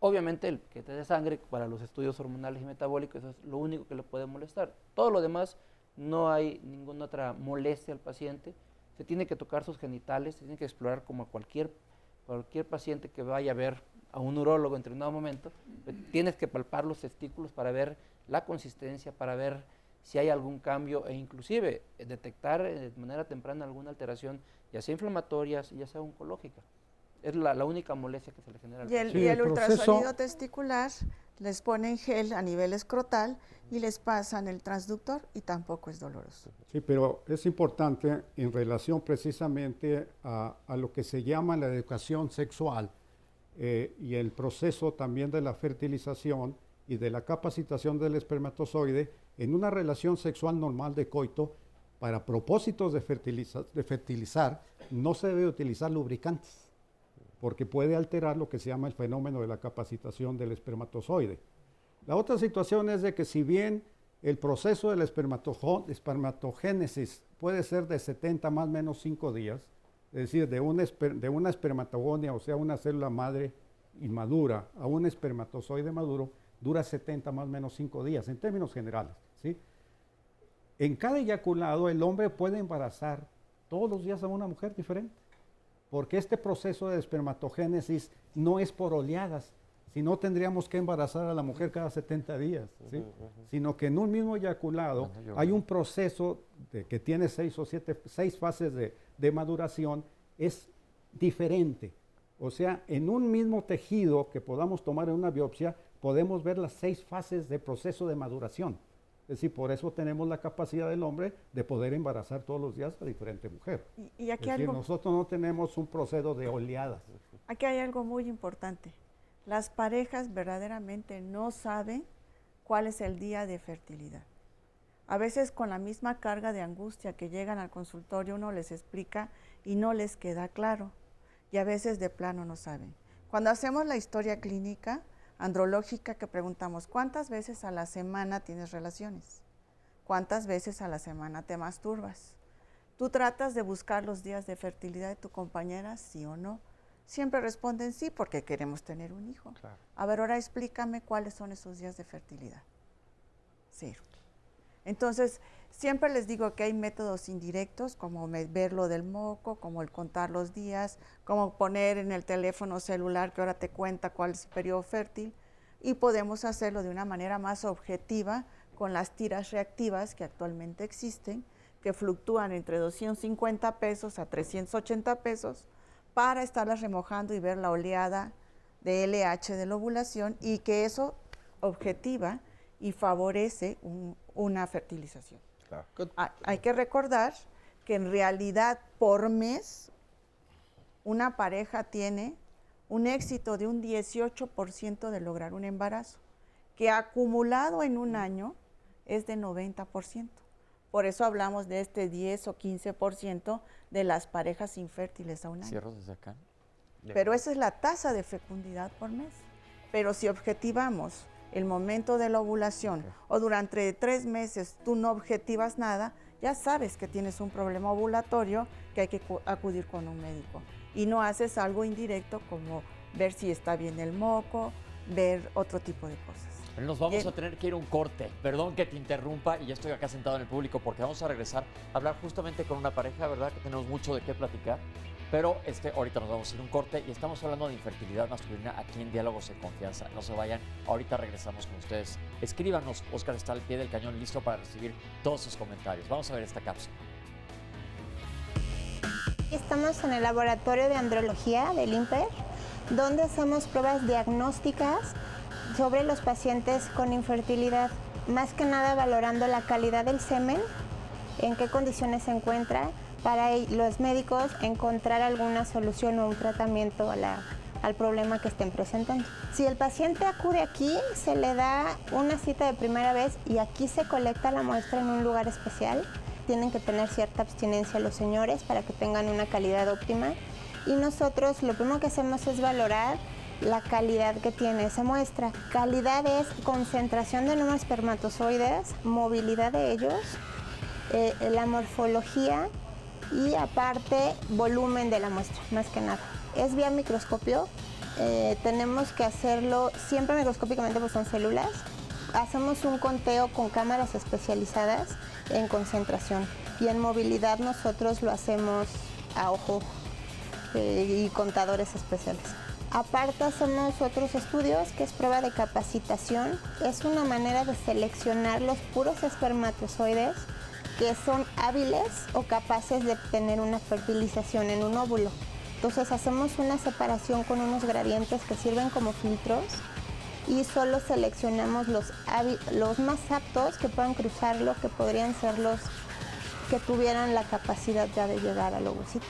Obviamente el que te dé sangre para los estudios hormonales y metabólicos, eso es lo único que le puede molestar. Todo lo demás, no hay ninguna otra molestia al paciente. Se tiene que tocar sus genitales, se tiene que explorar como a cualquier paciente que vaya a ver a un urólogo en determinado momento. Tienes que palpar los testículos para ver la consistencia, para ver si hay algún cambio e inclusive detectar de manera temprana alguna alteración, ya sea inflamatoria, ya sea oncológica. Es la única molestia que se le genera al paciente. Y el ultrasonido testicular les ponen gel a nivel escrotal y les pasan el transductor y tampoco es doloroso. Sí, pero es importante en relación precisamente a lo que se llama la educación sexual y el proceso también de la fertilización y de la capacitación del espermatozoide en una relación sexual normal de coito, para propósitos de fertilizar, no se debe utilizar lubricantes, porque puede alterar lo que se llama el fenómeno de la capacitación del espermatozoide. La otra situación es de que si bien el proceso de la espermatogénesis puede ser de 70 más o menos 5 días, es decir, de una espermatogonia, o sea, una célula madre inmadura, a un espermatozoide maduro, dura 70 más o menos 5 días, en términos generales, ¿sí? En cada eyaculado el hombre puede embarazar todos los días a una mujer diferente, porque este proceso de espermatogénesis no es por oleadas, sino tendríamos que embarazar a la mujer cada 70 días, ¿sí? Sino que en un mismo eyaculado hay un proceso que tiene 6 fases de maduración, es diferente. O sea, en un mismo tejido que podamos tomar en una biopsia, podemos ver las 6 fases de proceso de maduración. Es decir, por eso tenemos la capacidad del hombre de poder embarazar todos los días a diferente mujer. Y aquí es decir, nosotros no tenemos un proceso de oleadas. Aquí hay algo muy importante. Las parejas verdaderamente no saben cuál es el día de fertilidad. A veces con la misma carga de angustia que llegan al consultorio uno les explica y no les queda claro. Y a veces de plano no saben. Cuando hacemos la historia clínica andrológica que preguntamos, ¿cuántas veces a la semana tienes relaciones? ¿Cuántas veces a la semana te masturbas? ¿Tú tratas de buscar los días de fertilidad de tu compañera, sí o no? Siempre responden sí, porque queremos tener un hijo. Claro. A ver, ahora explícame cuáles son esos días de fertilidad. 0. Entonces, siempre les digo que hay métodos indirectos, como ver lo del moco, como el contar los días, como poner en el teléfono celular que ahora te cuenta cuál es el periodo fértil, y podemos hacerlo de una manera más objetiva con las tiras reactivas que actualmente existen, que fluctúan entre 250 pesos a 380 pesos, para estarlas remojando y ver la oleada de LH de la ovulación, y que eso objetiva y favorece una fertilización. Claro. Hay que recordar que en realidad por mes una pareja tiene un éxito de un 18% de lograr un embarazo, que acumulado en un año es de 90%. Por eso hablamos de este 10 o 15% de las parejas infértiles a un año. Cierro desde acá. Pero esa es la tasa de fecundidad por mes. Pero si objetivamos el momento de la ovulación, o durante 3 meses tú no objetivas nada, ya sabes que tienes un problema ovulatorio que hay que acudir con un médico. Y no haces algo indirecto como ver si está bien el moco, ver otro tipo de cosas. Pero nos vamos a tener que ir a un corte. Perdón que te interrumpa, y ya estoy acá sentado en el público porque vamos a regresar a hablar justamente con una pareja, ¿verdad? Que tenemos mucho de qué platicar. Pero ahorita nos vamos a ir a un corte y estamos hablando de infertilidad masculina aquí en Diálogos en Confianza. No se vayan, ahorita regresamos con ustedes. Escríbanos, Oscar está al pie del cañón listo para recibir todos sus comentarios. Vamos a ver esta cápsula. Estamos en el laboratorio de andrología del INPER, donde hacemos pruebas diagnósticas sobre los pacientes con infertilidad, más que nada valorando la calidad del semen, en qué condiciones se encuentra, para los médicos encontrar alguna solución o un tratamiento al problema que estén presentando. Si el paciente acude aquí, se le da una cita de primera vez y aquí se colecta la muestra en un lugar especial. Tienen que tener cierta abstinencia los señores para que tengan una calidad óptima, y nosotros lo primero que hacemos es valorar la calidad que tiene esa muestra. Calidad es concentración de número de espermatozoides, movilidad de ellos, la morfología y aparte volumen de la muestra, más que nada. Es vía microscopio, tenemos que hacerlo siempre microscópicamente porque son células. Hacemos un conteo con cámaras especializadas en concentración, y en movilidad nosotros lo hacemos a ojo y contadores especiales. Aparte hacemos otros estudios que es prueba de capacitación. Es una manera de seleccionar los puros espermatozoides que son hábiles o capaces de tener una fertilización en un óvulo. Entonces hacemos una separación con unos gradientes que sirven como filtros y solo seleccionamos los más aptos que puedan cruzarlo, que podrían ser los que tuvieran la capacidad ya de llegar al ovocito.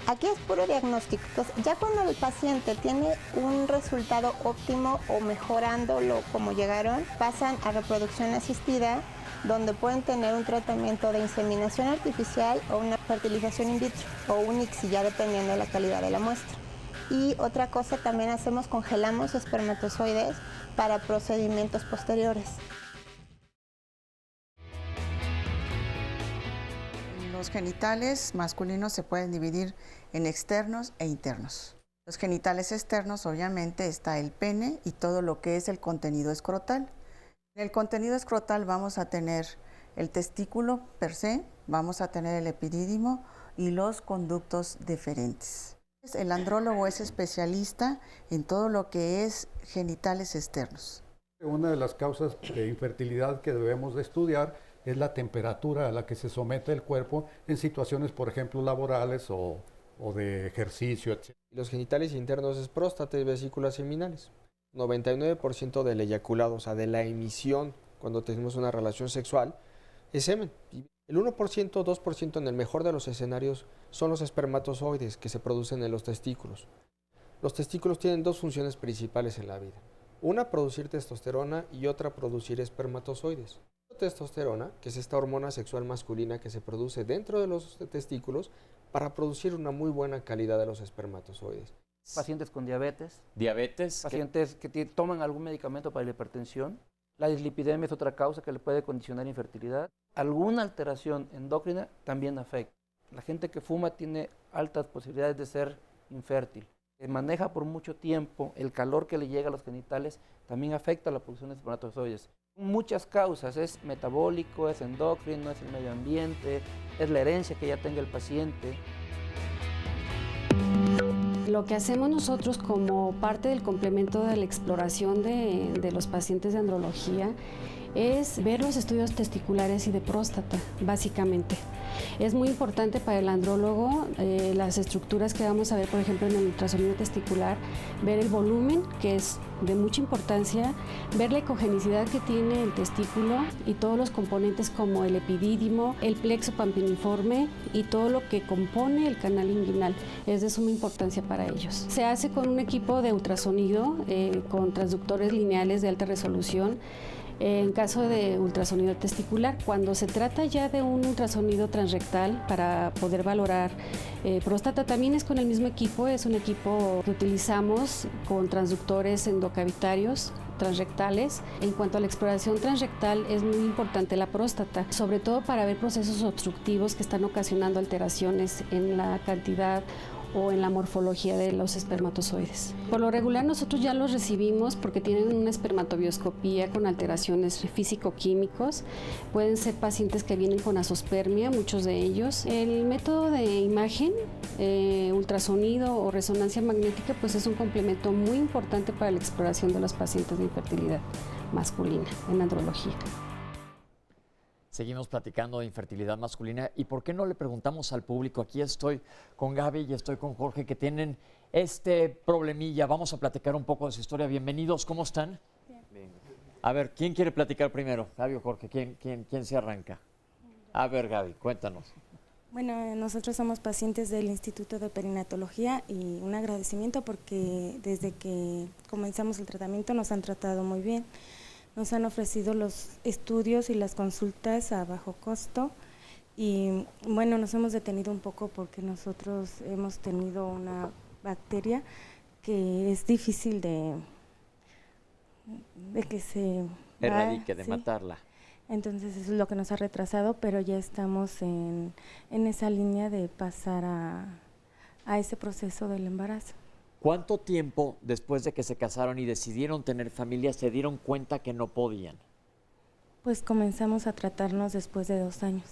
Aquí es puro diagnóstico. Entonces, ya cuando el paciente tiene un resultado óptimo o mejorándolo como llegaron, pasan a reproducción asistida, donde pueden tener un tratamiento de inseminación artificial o una fertilización in vitro o un ICSI, ya dependiendo de la calidad de la muestra. Y otra cosa, también hacemos, congelamos espermatozoides para procedimientos posteriores. Los genitales masculinos se pueden dividir en externos e internos. Los genitales externos, obviamente, está el pene y todo lo que es el contenido escrotal. En el contenido escrotal vamos a tener el testículo per se, vamos a tener el epidídimo y los conductos deferentes. El andrólogo es especialista en todo lo que es genitales externos. Una de las causas de infertilidad que debemos de estudiar es la temperatura a la que se somete el cuerpo en situaciones, por ejemplo, laborales o de ejercicio, etc. Los genitales internos es próstata y vesículas seminales. 99% del eyaculado, o sea, de la emisión cuando tenemos una relación sexual, es semen. El 1%, 2% en el mejor de los escenarios son los espermatozoides que se producen en los testículos. Los testículos tienen dos funciones principales en la vida. Una, producir testosterona y otra, producir espermatozoides. La testosterona, que es esta hormona sexual masculina que se produce dentro de los testículos para producir una muy buena calidad de los espermatozoides. Pacientes con diabetes. ¿Diabetes? Pacientes que toman algún medicamento para la hipertensión. La dislipidemia es otra causa que le puede condicionar infertilidad. Alguna alteración endocrina también afecta. La gente que fuma tiene altas posibilidades de ser infértil. Que maneja por mucho tiempo, el calor que le llega a los genitales también afecta la producción de espermatozoides. Muchas causas, es metabólico, es endocrino, es el medio ambiente, es la herencia que ya tenga el paciente. Lo que hacemos nosotros como parte del complemento de la exploración de los pacientes de andrología es ver los estudios testiculares y de próstata, básicamente. Es muy importante para el andrólogo las estructuras que vamos a ver, por ejemplo, en el ultrasonido testicular, ver el volumen, que es de mucha importancia, ver la ecogenicidad que tiene el testículo y todos los componentes como el epidídimo, el plexo pampiniforme y todo lo que compone el canal inguinal. Es de suma importancia para ellos. Se hace con un equipo de ultrasonido con transductores lineales de alta resolución. En caso de ultrasonido testicular, cuando se trata ya de un ultrasonido transrectal para poder valorar próstata, también es con el mismo equipo, es un equipo que utilizamos con transductores endocavitarios transrectales. En cuanto a la exploración transrectal, es muy importante la próstata, sobre todo para ver procesos obstructivos que están ocasionando alteraciones en la cantidad o en la morfología de los espermatozoides. Por lo regular nosotros ya los recibimos porque tienen una espermatobioscopía con alteraciones físico-químicos. Pueden ser pacientes que vienen con azospermia, muchos de ellos. El método de imagen, ultrasonido o resonancia magnética, pues es un complemento muy importante para la exploración de los pacientes de infertilidad masculina en andrología. Seguimos platicando de infertilidad masculina y por qué no le preguntamos al público. Aquí estoy con Gaby y estoy con Jorge que tienen este problemilla. Vamos a platicar un poco de su historia. Bienvenidos, ¿cómo están? Bien. A ver, ¿quién quiere platicar primero? Gaby o Jorge, ¿quién se arranca? A ver, Gaby, cuéntanos. Bueno, nosotros somos pacientes del Instituto de Perinatología y un agradecimiento porque desde que comenzamos el tratamiento nos han tratado muy bien. Nos han ofrecido los estudios y las consultas a bajo costo y bueno, nos hemos detenido un poco porque nosotros hemos tenido una bacteria que es difícil de que se erradique, de sí. matarla. Entonces eso es lo que nos ha retrasado, pero ya estamos en esa línea de pasar a ese proceso del embarazo. ¿Cuánto tiempo después de que se casaron y decidieron tener familia se dieron cuenta que no podían? Pues comenzamos a tratarnos después de 2 años.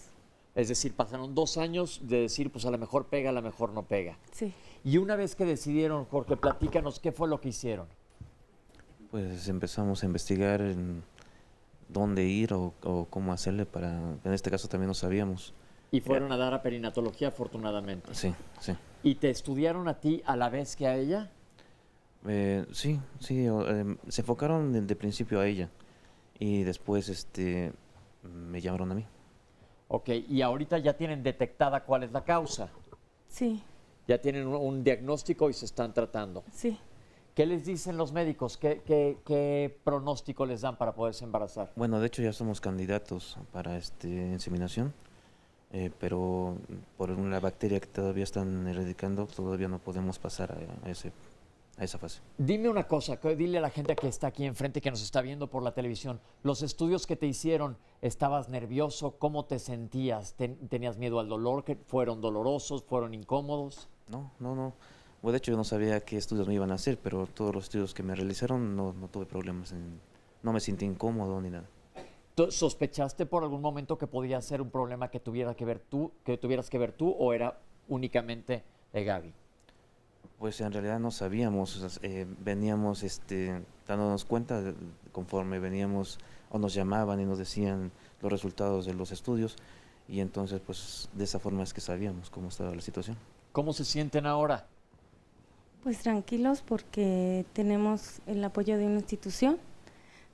Es decir, pasaron 2 años de decir, pues a lo mejor pega, a lo mejor no pega. Sí. Y una vez que decidieron, Jorge, platícanos, ¿qué fue lo que hicieron? Pues empezamos a investigar en dónde ir o cómo hacerle para... En este caso también no sabíamos. Y fueron a dar a perinatología, afortunadamente. Sí, sí. ¿Y te estudiaron a ti a la vez que a ella? Sí, se enfocaron de principio a ella y después me llamaron a mí. Ok, y ahorita ya tienen detectada cuál es la causa. Sí. Ya tienen un diagnóstico y se están tratando. Sí. ¿Qué les dicen los médicos? ¿Qué pronóstico les dan para poderse embarazar? Bueno, de hecho ya somos candidatos para inseminación, pero por la bacteria que todavía están erradicando, todavía no podemos pasar a esa fase. Dime una cosa, dile a la gente que está aquí enfrente, que nos está viendo por la televisión, los estudios que te hicieron, ¿estabas nervioso? ¿Cómo te sentías? ¿Tenías miedo al dolor? ¿Fueron dolorosos? ¿Fueron incómodos? No. Bueno, de hecho yo no sabía qué estudios me iban a hacer, pero todos los estudios que me realizaron no tuve problemas, no me sentí incómodo ni nada. ¿Sospechaste por algún momento que podía ser un problema que tuvieras que ver tú o era únicamente de Gaby? Pues en realidad no sabíamos, veníamos dándonos cuenta conforme veníamos o nos llamaban y nos decían los resultados de los estudios, y entonces pues de esa forma es que sabíamos cómo estaba la situación. ¿Cómo se sienten ahora? Pues tranquilos porque tenemos el apoyo de una institución,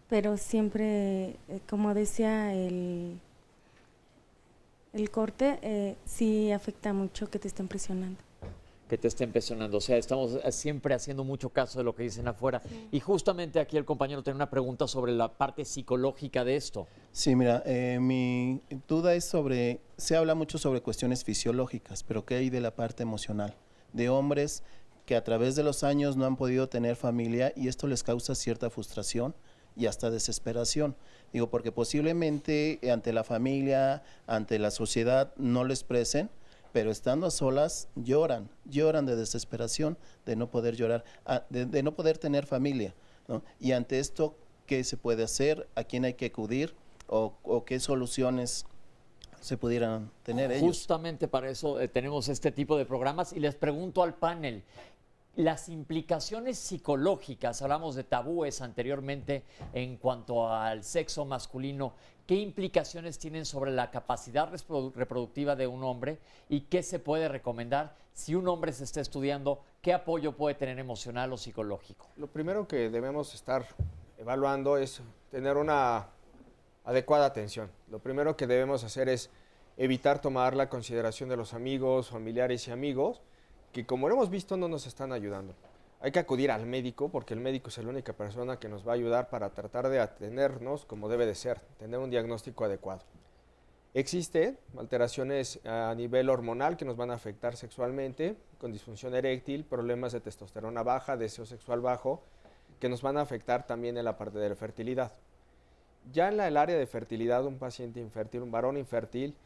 pero siempre, como decía el corte, sí afecta mucho que te estén presionando. Que te estén presionando, o sea, estamos siempre haciendo mucho caso de lo que dicen afuera. Sí. Y justamente aquí el compañero tiene una pregunta sobre la parte psicológica de esto. Sí, mira, mi duda es se habla mucho sobre cuestiones fisiológicas, pero ¿qué hay de la parte emocional? De hombres que a través de los años no han podido tener familia y esto les causa cierta frustración y hasta desesperación. Digo, porque posiblemente ante la familia, ante la sociedad no lo expresen, pero estando a solas lloran de desesperación, de no poder llorar, de no poder tener familia, ¿no? Y ante esto, ¿qué se puede hacer? ¿A quién hay que acudir? ¿O qué soluciones se pudieran tener ellos? Justamente para eso tenemos este tipo de programas y les pregunto al panel, las implicaciones psicológicas, hablamos de tabúes anteriormente en cuanto al sexo masculino, ¿qué implicaciones tienen sobre la capacidad reproductiva de un hombre y qué se puede recomendar si un hombre se está estudiando? ¿Qué apoyo puede tener emocional o psicológico? Lo primero que debemos estar evaluando es tener una adecuada atención. Lo primero que debemos hacer es evitar tomar la consideración de los amigos, familiares y amigos, que como lo hemos visto no nos están ayudando. Hay que acudir al médico porque el médico es la única persona que nos va a ayudar para tratar de atendernos como debe de ser, tener un diagnóstico adecuado. Existen alteraciones a nivel hormonal que nos van a afectar sexualmente, con disfunción eréctil, problemas de testosterona baja, deseo sexual bajo, que nos van a afectar también en la parte de la fertilidad. Ya en el área de fertilidad, un paciente infértil, un varón infértil,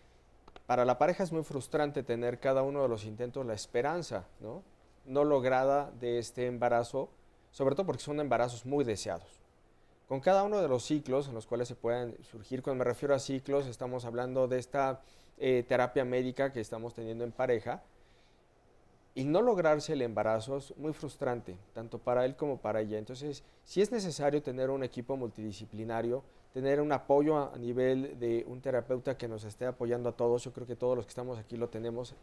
para la pareja es muy frustrante tener cada uno de los intentos la esperanza, no lograda de este embarazo, sobre todo porque son embarazos muy deseados. Con cada uno de los ciclos en los cuales se pueden surgir, cuando me refiero a ciclos, estamos hablando de esta terapia médica que estamos teniendo en pareja, y no lograrse el embarazo es muy frustrante, tanto para él como para ella. Entonces, sí es necesario tener un equipo multidisciplinario, tener un apoyo a nivel de un terapeuta que nos esté apoyando a todos. Yo creo que todos los que estamos aquí lo tenemos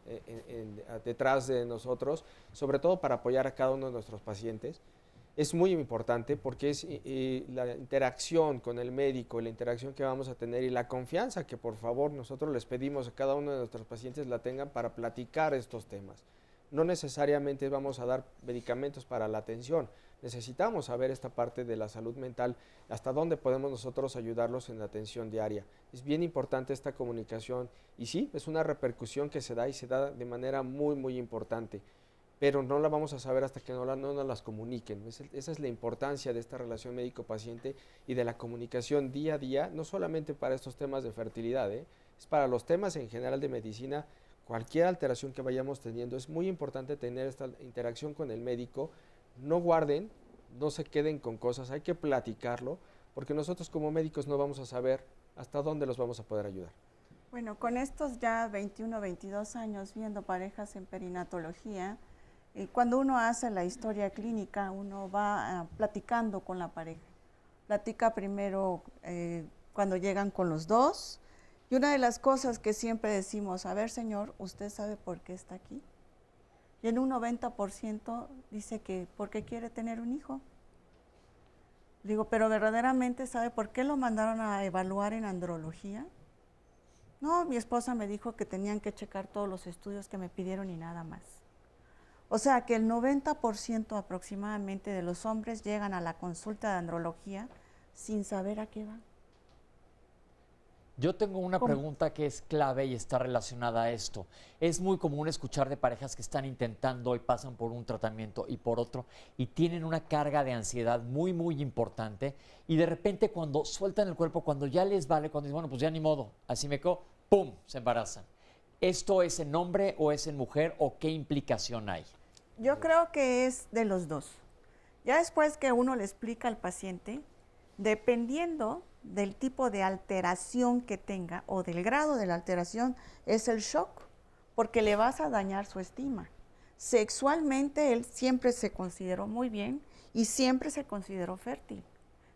detrás de nosotros, sobre todo para apoyar a cada uno de nuestros pacientes. Es muy importante porque es la interacción con el médico, la interacción que vamos a tener y la confianza que por favor nosotros les pedimos a cada uno de nuestros pacientes la tengan para platicar estos temas. No necesariamente vamos a dar medicamentos para la atención. Necesitamos saber esta parte de la salud mental, hasta dónde podemos nosotros ayudarlos en la atención diaria. Es bien importante esta comunicación y sí, es una repercusión que se da y se da de manera muy, muy importante, pero no la vamos a saber hasta que no nos las comuniquen. Esa es la importancia de esta relación médico-paciente y de la comunicación día a día, no solamente para estos temas de fertilidad, es para los temas en general de medicina. Cualquier alteración que vayamos teniendo, es muy importante tener esta interacción con el médico. No guarden, no se queden con cosas, hay que platicarlo, porque nosotros como médicos no vamos a saber hasta dónde los vamos a poder ayudar. Bueno, con estos ya 21, 22 años viendo parejas en perinatología, cuando uno hace la historia clínica, uno va platicando con la pareja. Platica primero cuando llegan con los dos. Y una de las cosas que siempre decimos, a ver señor, ¿usted sabe por qué está aquí? Y en un 90% dice que porque quiere tener un hijo. Digo, pero verdaderamente ¿sabe por qué lo mandaron a evaluar en andrología? No, mi esposa me dijo que tenían que checar todos los estudios que me pidieron y nada más. O sea que el 90% aproximadamente de los hombres llegan a la consulta de andrología sin saber a qué van. Yo tengo una pregunta que es clave y está relacionada a esto. Es muy común escuchar de parejas que están intentando y pasan por un tratamiento y por otro y tienen una carga de ansiedad muy, muy importante y de repente cuando sueltan el cuerpo, cuando ya les vale, cuando dicen, bueno, pues ya ni modo, así me quedo, ¡pum!, se embarazan. ¿Esto es en hombre o es en mujer o qué implicación hay? Yo creo que es de los dos. Ya después que uno le explica al paciente, dependiendo del tipo de alteración que tenga o del grado de la alteración, es el shock, porque le vas a dañar su estima. Sexualmente él siempre se consideró muy bien y siempre se consideró fértil,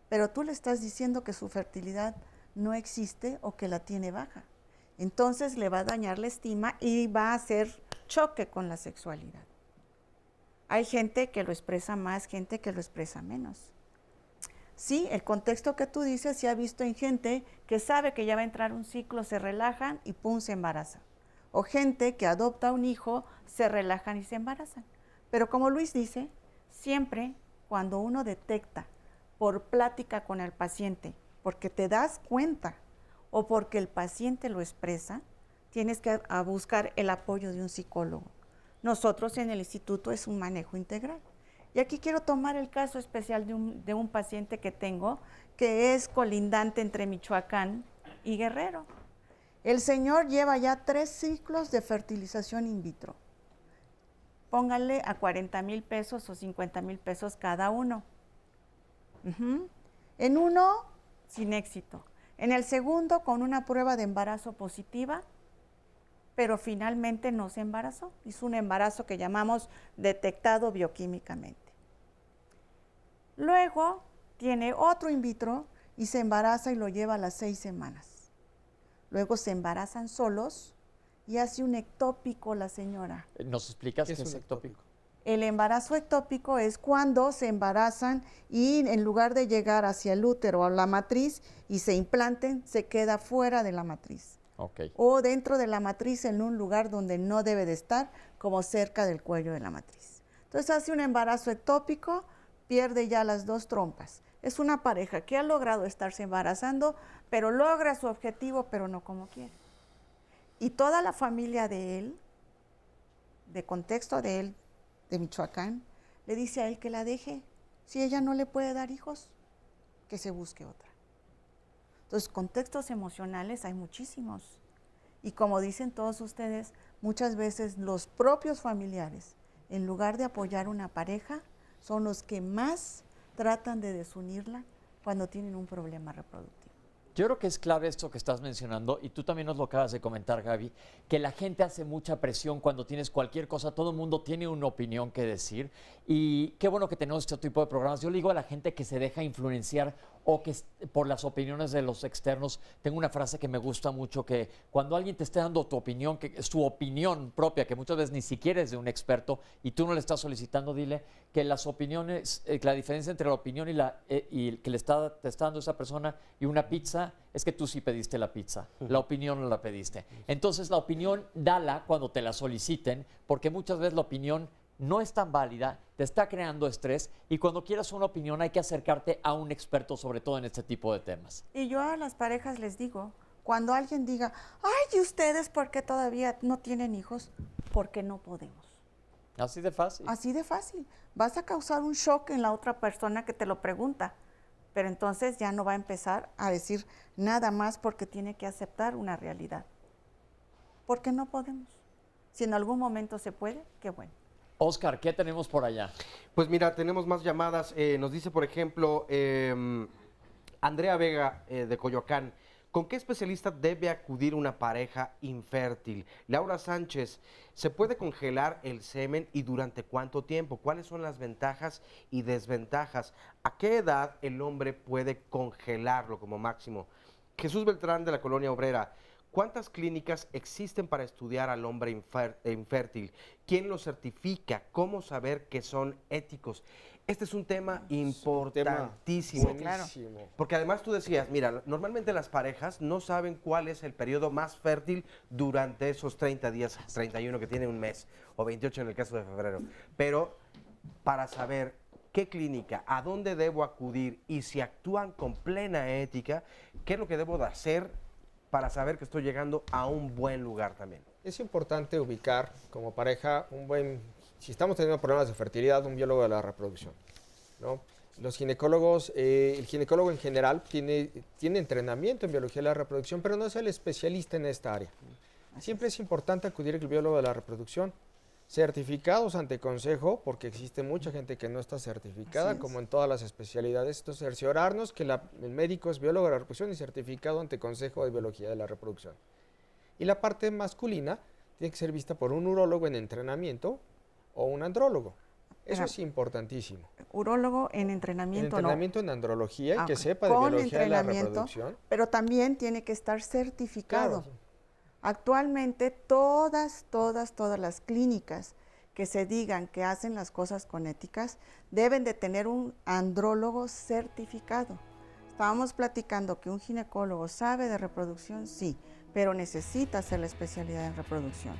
pero tú le estás diciendo que su fertilidad no existe o que la tiene baja. Entonces le va a dañar la estima y va a hacer choque con la sexualidad. Hay gente que lo expresa más, gente que lo expresa menos. Sí, el contexto que tú dices se ha visto en gente que sabe que ya va a entrar un ciclo, se relajan y pum, se embarazan. O gente que adopta un hijo, se relajan y se embarazan. Pero como Luis dice, siempre cuando uno detecta por plática con el paciente, porque te das cuenta o porque el paciente lo expresa, tienes que buscar el apoyo de un psicólogo. Nosotros en el instituto es un manejo integral. Y aquí quiero tomar el caso especial de un paciente que tengo, que es colindante entre Michoacán y Guerrero. El señor lleva ya 3 ciclos de fertilización in vitro. Pónganle a 40,000 pesos o 50,000 pesos cada uno. En uno, sin éxito. En el segundo, con una prueba de embarazo positiva, pero finalmente no se embarazó. Hizo un embarazo que llamamos detectado bioquímicamente. Luego tiene otro in vitro y se embaraza y lo lleva a las 6 semanas. Luego se embarazan solos y hace un ectópico la señora. ¿Nos explicas qué es ectópico? El embarazo ectópico es cuando se embarazan y en lugar de llegar hacia el útero o la matriz y se implanten, se queda fuera de la matriz. Okay. O dentro de la matriz en un lugar donde no debe de estar, como cerca del cuello de la matriz. Entonces hace un embarazo ectópico, pierde ya las 2 trompas. Es una pareja que ha logrado estarse embarazando, pero logra su objetivo, pero no como quiere. Y toda la familia de él, de contexto de él, de Michoacán, le dice a él que la deje. Si ella no le puede dar hijos, que se busque otra. Entonces, contextos emocionales hay muchísimos. Y como dicen todos ustedes, muchas veces los propios familiares, en lugar de apoyar una pareja, son los que más tratan de desunirla cuando tienen un problema reproductivo. Yo creo que es clave esto que estás mencionando, y tú también nos lo acabas de comentar, Gaby, que la gente hace mucha presión cuando tienes cualquier cosa, todo el mundo tiene una opinión que decir, y qué bueno que tenemos este tipo de programas. Yo le digo a la gente que se deja influenciar o que por las opiniones de los externos. Tengo una frase que me gusta mucho, que cuando alguien te esté dando tu opinión, que es tu opinión propia, que muchas veces ni siquiera es de un experto, y tú no le estás solicitando, dile que las opiniones, la diferencia entre la opinión y que te está dando esa persona y una pizza, es que tú sí pediste la pizza, la opinión no la pediste. Entonces la opinión dala cuando te la soliciten, porque muchas veces la opinión no es tan válida, te está creando estrés, y cuando quieras una opinión hay que acercarte a un experto, sobre todo en este tipo de temas. Y yo a las parejas les digo, cuando alguien diga, ay, ¿y ustedes por qué todavía no tienen hijos? Porque no podemos. Así de fácil. Así de fácil. Vas a causar un shock en la otra persona que te lo pregunta, pero entonces ya no va a empezar a decir nada más porque tiene que aceptar una realidad. Porque no podemos. Si en algún momento se puede, qué bueno. Oscar, ¿qué tenemos por allá? Pues mira, tenemos más llamadas. Nos dice, por ejemplo, Andrea Vega de Coyoacán, ¿con qué especialista debe acudir una pareja infértil? Laura Sánchez, ¿se puede congelar el semen y durante cuánto tiempo? ¿Cuáles son las ventajas y desventajas? ¿A qué edad el hombre puede congelarlo como máximo? Jesús Beltrán de la Colonia Obrera, ¿Cuántas clínicas existen para estudiar al hombre infértil? ¿Quién los certifica? ¿Cómo saber que son éticos? Este es un tema importantísimo. Sí, claro. Porque además tú decías, mira, normalmente las parejas no saben cuál es el periodo más fértil durante esos 30 días, 31 que tiene un mes, o 28 en el caso de febrero. Pero para saber qué clínica, a dónde debo acudir y si actúan con plena ética, qué es lo que debo de hacer para saber que estoy llegando a un buen lugar también. Es importante ubicar como pareja si estamos teniendo problemas de fertilidad, un biólogo de la reproducción, ¿no? Los ginecólogos, el ginecólogo en general tiene entrenamiento en biología de la reproducción, pero no es el especialista en esta área. Siempre es importante acudir al biólogo de la reproducción, certificados ante consejo, porque existe mucha gente que no está certificada, como en todas las especialidades. Entonces, cerciorarnos que el médico es biólogo de la reproducción y certificado ante consejo de biología de la reproducción. Y la parte masculina tiene que ser vista por un urólogo en entrenamiento o un andrólogo. Eso es importantísimo. Urólogo en entrenamiento, en andrología y que sepa de biología de la reproducción. Pero también tiene que estar certificado. Claro. Actualmente todas las clínicas que se digan que hacen las cosas con éticas deben de tener un andrólogo certificado. Estábamos platicando que un ginecólogo sabe de reproducción, sí, pero necesita hacer la especialidad en reproducción.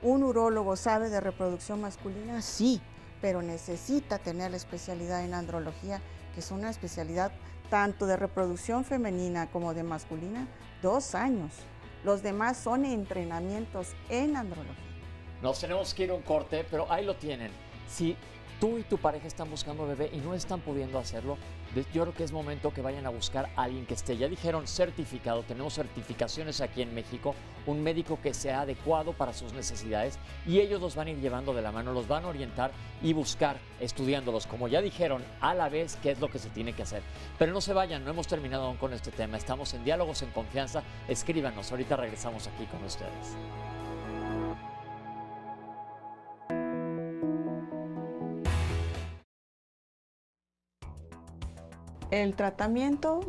Un urólogo sabe de reproducción masculina, sí, pero necesita tener la especialidad en andrología, que es una especialidad tanto de reproducción femenina como de masculina, 2 años. Los demás son entrenamientos en andrología. Nos tenemos que ir a un corte, pero ahí lo tienen. Si tú y tu pareja están buscando bebé y no están pudiendo hacerlo, yo creo que es momento que vayan a buscar a alguien que esté. Ya dijeron certificado, tenemos certificaciones aquí en México, un médico que sea adecuado para sus necesidades y ellos los van a ir llevando de la mano, los van a orientar y buscar, estudiándolos, como ya dijeron, a la vez qué es lo que se tiene que hacer. Pero no se vayan, no hemos terminado aún con este tema, estamos en Diálogos en Confianza, escríbanos, ahorita regresamos aquí con ustedes. El tratamiento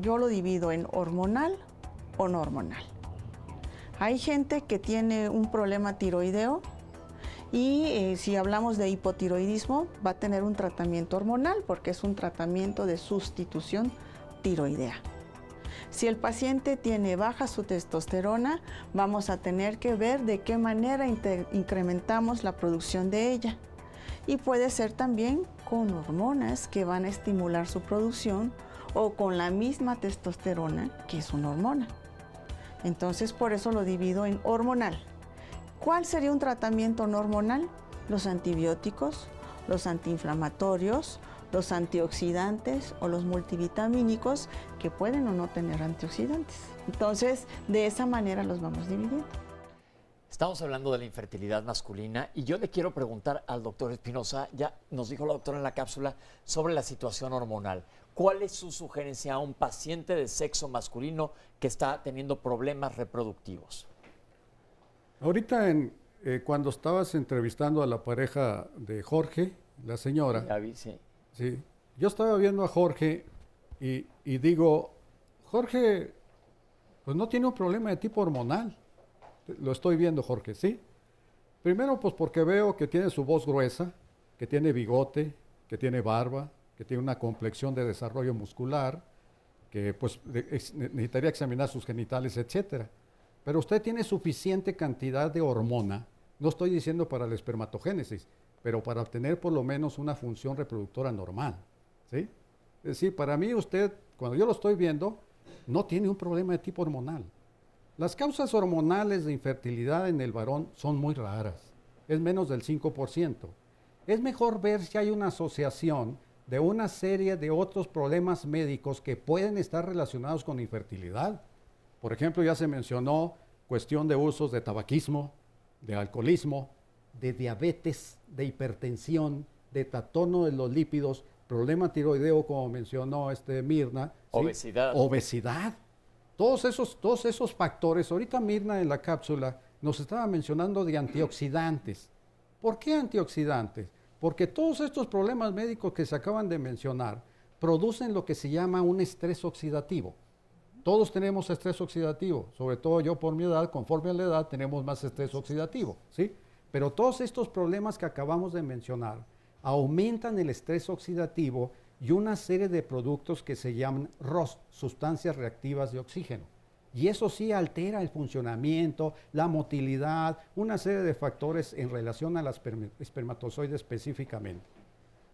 yo lo divido en hormonal o no hormonal. Hay gente que tiene un problema tiroideo y si hablamos de hipotiroidismo va a tener un tratamiento hormonal porque es un tratamiento de sustitución tiroidea. Si el paciente tiene baja su testosterona, vamos a tener que ver de qué manera incrementamos la producción de ella. Y puede ser también con hormonas que van a estimular su producción o con la misma testosterona, que es una hormona. Entonces, por eso lo divido en hormonal. ¿Cuál sería un tratamiento no hormonal? Los antibióticos, los antiinflamatorios, los antioxidantes o los multivitamínicos que pueden o no tener antioxidantes. Entonces, de esa manera los vamos dividiendo. Estamos hablando de la infertilidad masculina y yo le quiero preguntar al doctor Espinosa, ya nos dijo la doctora en la cápsula, sobre la situación hormonal. ¿Cuál es su sugerencia a un paciente de sexo masculino que está teniendo problemas reproductivos? Ahorita, cuando estabas entrevistando a la pareja de Jorge, la señora, ya vi, sí. Sí, yo estaba viendo a Jorge y digo, Jorge, pues no tiene un problema de tipo hormonal. Lo estoy viendo, Jorge, ¿sí? Primero, pues porque veo que tiene su voz gruesa, que tiene bigote, que tiene barba, que tiene una complexión de desarrollo muscular, que pues necesitaría examinar sus genitales, etcétera. Pero usted tiene suficiente cantidad de hormona, no estoy diciendo para la espermatogénesis, pero para obtener por lo menos una función reproductora normal, ¿sí? Es decir, para mí usted, cuando yo lo estoy viendo, no tiene un problema de tipo hormonal. Las causas hormonales de infertilidad en el varón son muy raras, es menos del 5%. Es mejor ver si hay una asociación de una serie de otros problemas médicos que pueden estar relacionados con infertilidad. Por ejemplo, ya se mencionó cuestión de usos de tabaquismo, de alcoholismo, de diabetes, de hipertensión, de trastorno de los lípidos, problema tiroideo, como mencionó Mirna. Obesidad. ¿Sí? Obesidad. Todos esos factores, ahorita Mirna en la cápsula nos estaba mencionando de antioxidantes. ¿Por qué antioxidantes? Porque todos estos problemas médicos que se acaban de mencionar producen lo que se llama un estrés oxidativo. Todos tenemos estrés oxidativo, sobre todo yo por mi edad, conforme a la edad tenemos más estrés oxidativo, ¿sí? Pero todos estos problemas que acabamos de mencionar aumentan el estrés oxidativo y una serie de productos que se llaman ROS, sustancias reactivas de oxígeno. Y eso sí altera el funcionamiento, la motilidad, una serie de factores en relación a las espermatozoides específicamente.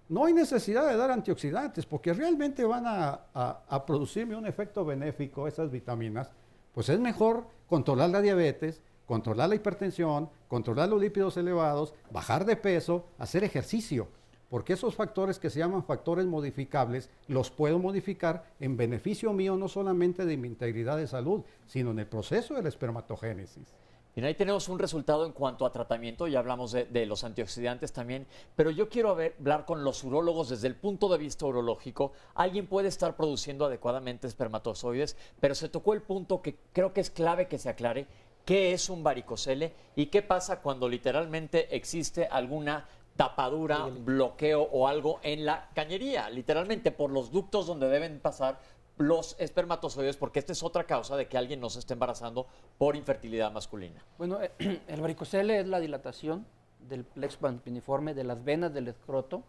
No hay necesidad de dar antioxidantes porque realmente van a producirme un efecto benéfico esas vitaminas. Pues es mejor controlar la diabetes, controlar la hipertensión, controlar los lípidos elevados, bajar de peso, hacer ejercicio. Porque esos factores que se llaman factores modificables los puedo modificar en beneficio mío, no solamente de mi integridad de salud, sino en el proceso de la espermatogénesis. Bien, ahí tenemos un resultado en cuanto a tratamiento, ya hablamos de los antioxidantes también, pero yo quiero hablar con los urólogos desde el punto de vista urológico. Alguien puede estar produciendo adecuadamente espermatozoides, pero se tocó el punto que creo que es clave que se aclare: ¿qué es un varicocele y qué pasa cuando literalmente existe alguna tapadura, bloqueo o algo en la cañería, literalmente por los ductos donde deben pasar los espermatozoides, porque esta es otra causa de que alguien no se esté embarazando por infertilidad masculina? Bueno, el varicocele es la dilatación del plexo pampiniforme de las venas del escroto.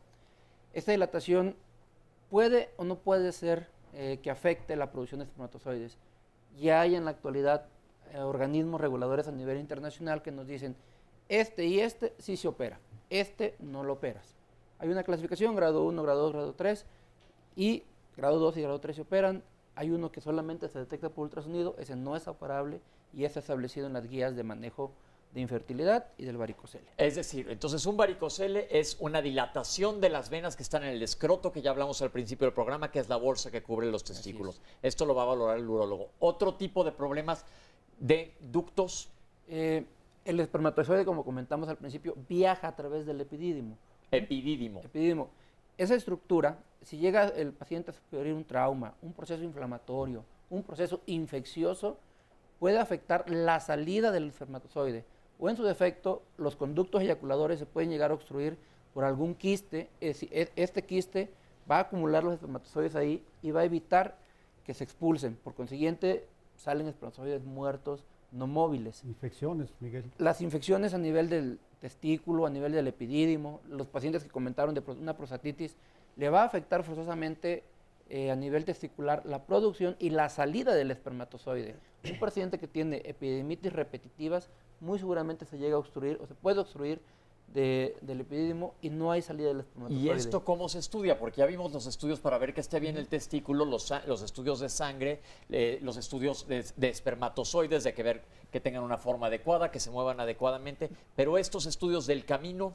Esta dilatación puede o no puede ser que afecte la producción de espermatozoides. Ya hay en la actualidad organismos reguladores a nivel internacional que nos dicen: este y este sí se opera, este no lo operas. Hay una clasificación, grado 1, grado 2, grado 3, y grado 2 y grado 3 se operan. Hay uno que solamente se detecta por ultrasonido, ese no es operable y es establecido en las guías de manejo de infertilidad y del varicocele. Es decir, entonces un varicocele es una dilatación de las venas que están en el escroto, que ya hablamos al principio del programa, que es la bolsa que cubre los testículos. Esto lo va a valorar el urólogo. Otro tipo de problemas de ductos. El espermatozoide, como comentamos al principio, viaja a través del epidídimo. Epidídimo. Esa estructura, si llega el paciente a sufrir un trauma, un proceso inflamatorio, un proceso infeccioso, puede afectar la salida del espermatozoide. O en su defecto, los conductos eyaculadores se pueden llegar a obstruir por algún quiste. Este quiste va a acumular los espermatozoides ahí y va a evitar que se expulsen. Por consiguiente, salen espermatozoides muertos, no móviles. Infecciones, Miguel. Las infecciones a nivel del testículo, a nivel del epidídimo, los pacientes que comentaron de una prostatitis, le va a afectar forzosamente a nivel testicular la producción y la salida del espermatozoide. Un paciente que tiene epididimitis repetitivas muy seguramente se llega a obstruir o se puede obstruir del epidídimo y no hay salida del espermatozoide. ¿Y esto cómo se estudia? Porque ya vimos los estudios para ver que esté bien el testículo, los estudios de sangre, los estudios de espermatozoides, de que ver que tengan una forma adecuada, que se muevan adecuadamente, pero estos estudios del camino...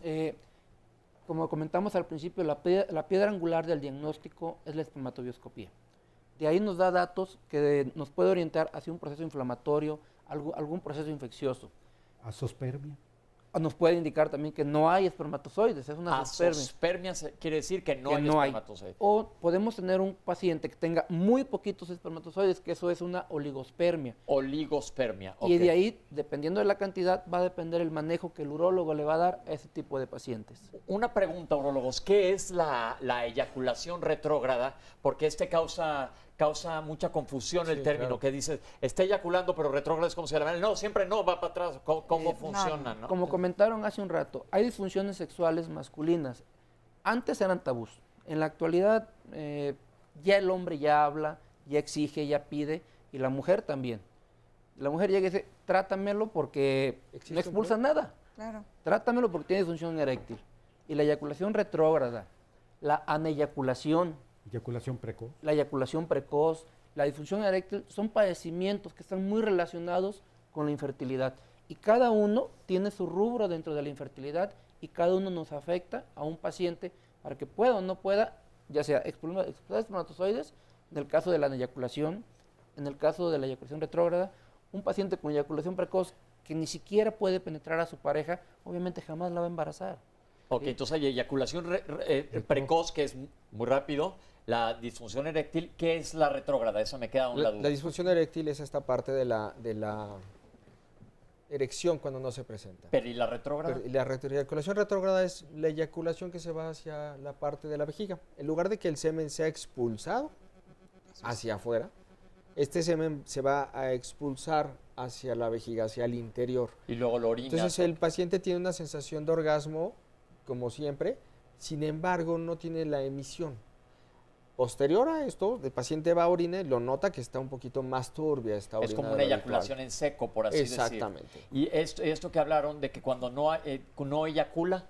como comentamos al principio, la piedra angular del diagnóstico es la espermatobioscopía. De ahí nos da datos que nos puede orientar hacia un proceso inflamatorio, algún proceso infeccioso. ¿Azospermia? Nos puede indicar también que no hay espermatozoides, es una azospermia. Azospermia quiere decir que no hay espermatozoides. O podemos tener un paciente que tenga muy poquitos espermatozoides, que eso es una oligospermia. Oligospermia, ok. Y de ahí, dependiendo de la cantidad, va a depender el manejo que el urólogo le va a dar a ese tipo de pacientes. Una pregunta, urólogos, ¿qué es la eyaculación retrógrada? Porque causa mucha confusión el término, claro, que dice, está eyaculando, pero retrógrado es como si la... No, siempre no, va para atrás. ¿Cómo funciona? ¿No? Como comentaron hace un rato, hay disfunciones sexuales masculinas. Antes eran tabús. En la actualidad, ya el hombre ya habla, ya exige, ya pide, y la mujer también. La mujer llega y dice, trátamelo porque no expulsa nada. Claro. Trátamelo porque tiene disfunción eréctil. Y la eyaculación retrógrada, la aneyaculación, eyaculación precoz. La eyaculación precoz, la disfunción eréctil son padecimientos que están muy relacionados con la infertilidad. Y cada uno tiene su rubro dentro de la infertilidad y cada uno nos afecta a un paciente para que pueda o no pueda, ya sea expulsar espermatozoides, en el caso de la eyaculación, en el caso de la eyaculación retrógrada, un paciente con eyaculación precoz que ni siquiera puede penetrar a su pareja, obviamente jamás la va a embarazar. Ok, entonces hay eyaculación precoz, que es muy rápido. La disfunción eréctil, ¿qué es la retrógrada? Eso me queda la duda. La disfunción eréctil es esta parte de la erección cuando no se presenta. ¿Pero y la retrógrada? La eyaculación retrógrada es la eyaculación que se va hacia la parte de la vejiga. En lugar de que el semen sea expulsado hacia afuera, este semen se va a expulsar hacia la vejiga, hacia el interior. Y luego lo orina. Entonces el paciente tiene una sensación de orgasmo, como siempre, sin embargo no tiene la emisión. Posterior a esto, el paciente va a orinar y lo nota que está un poquito más turbia esta orina. Es como una eyaculación en seco, por así decir. Exactamente. Y esto que hablaron de que cuando no eyacula,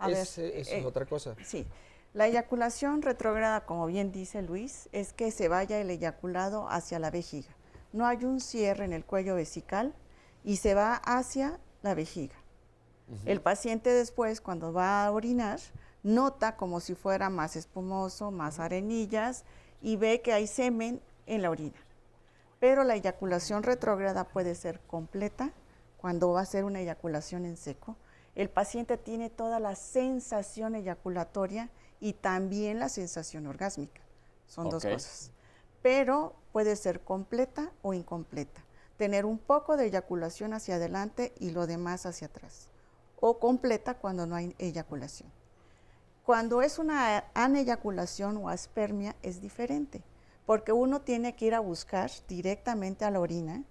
Eso es otra cosa. Sí, la eyaculación retrógrada, como bien dice Luis, es que se vaya el eyaculado hacia la vejiga. No hay un cierre en el cuello vesical y se va hacia la vejiga. El paciente después, cuando va a orinar, nota como si fuera más espumoso, más arenillas y ve que hay semen en la orina. Pero la eyaculación retrógrada puede ser completa cuando va a ser una eyaculación en seco. El paciente tiene toda la sensación eyaculatoria y también la sensación orgásmica. Son dos cosas. Pero puede ser completa o incompleta. Tener un poco de eyaculación hacia adelante y lo demás hacia atrás. O completa cuando no hay eyaculación. Cuando es una aneyaculación o aspermia es diferente, porque uno tiene que ir a buscar directamente a la orina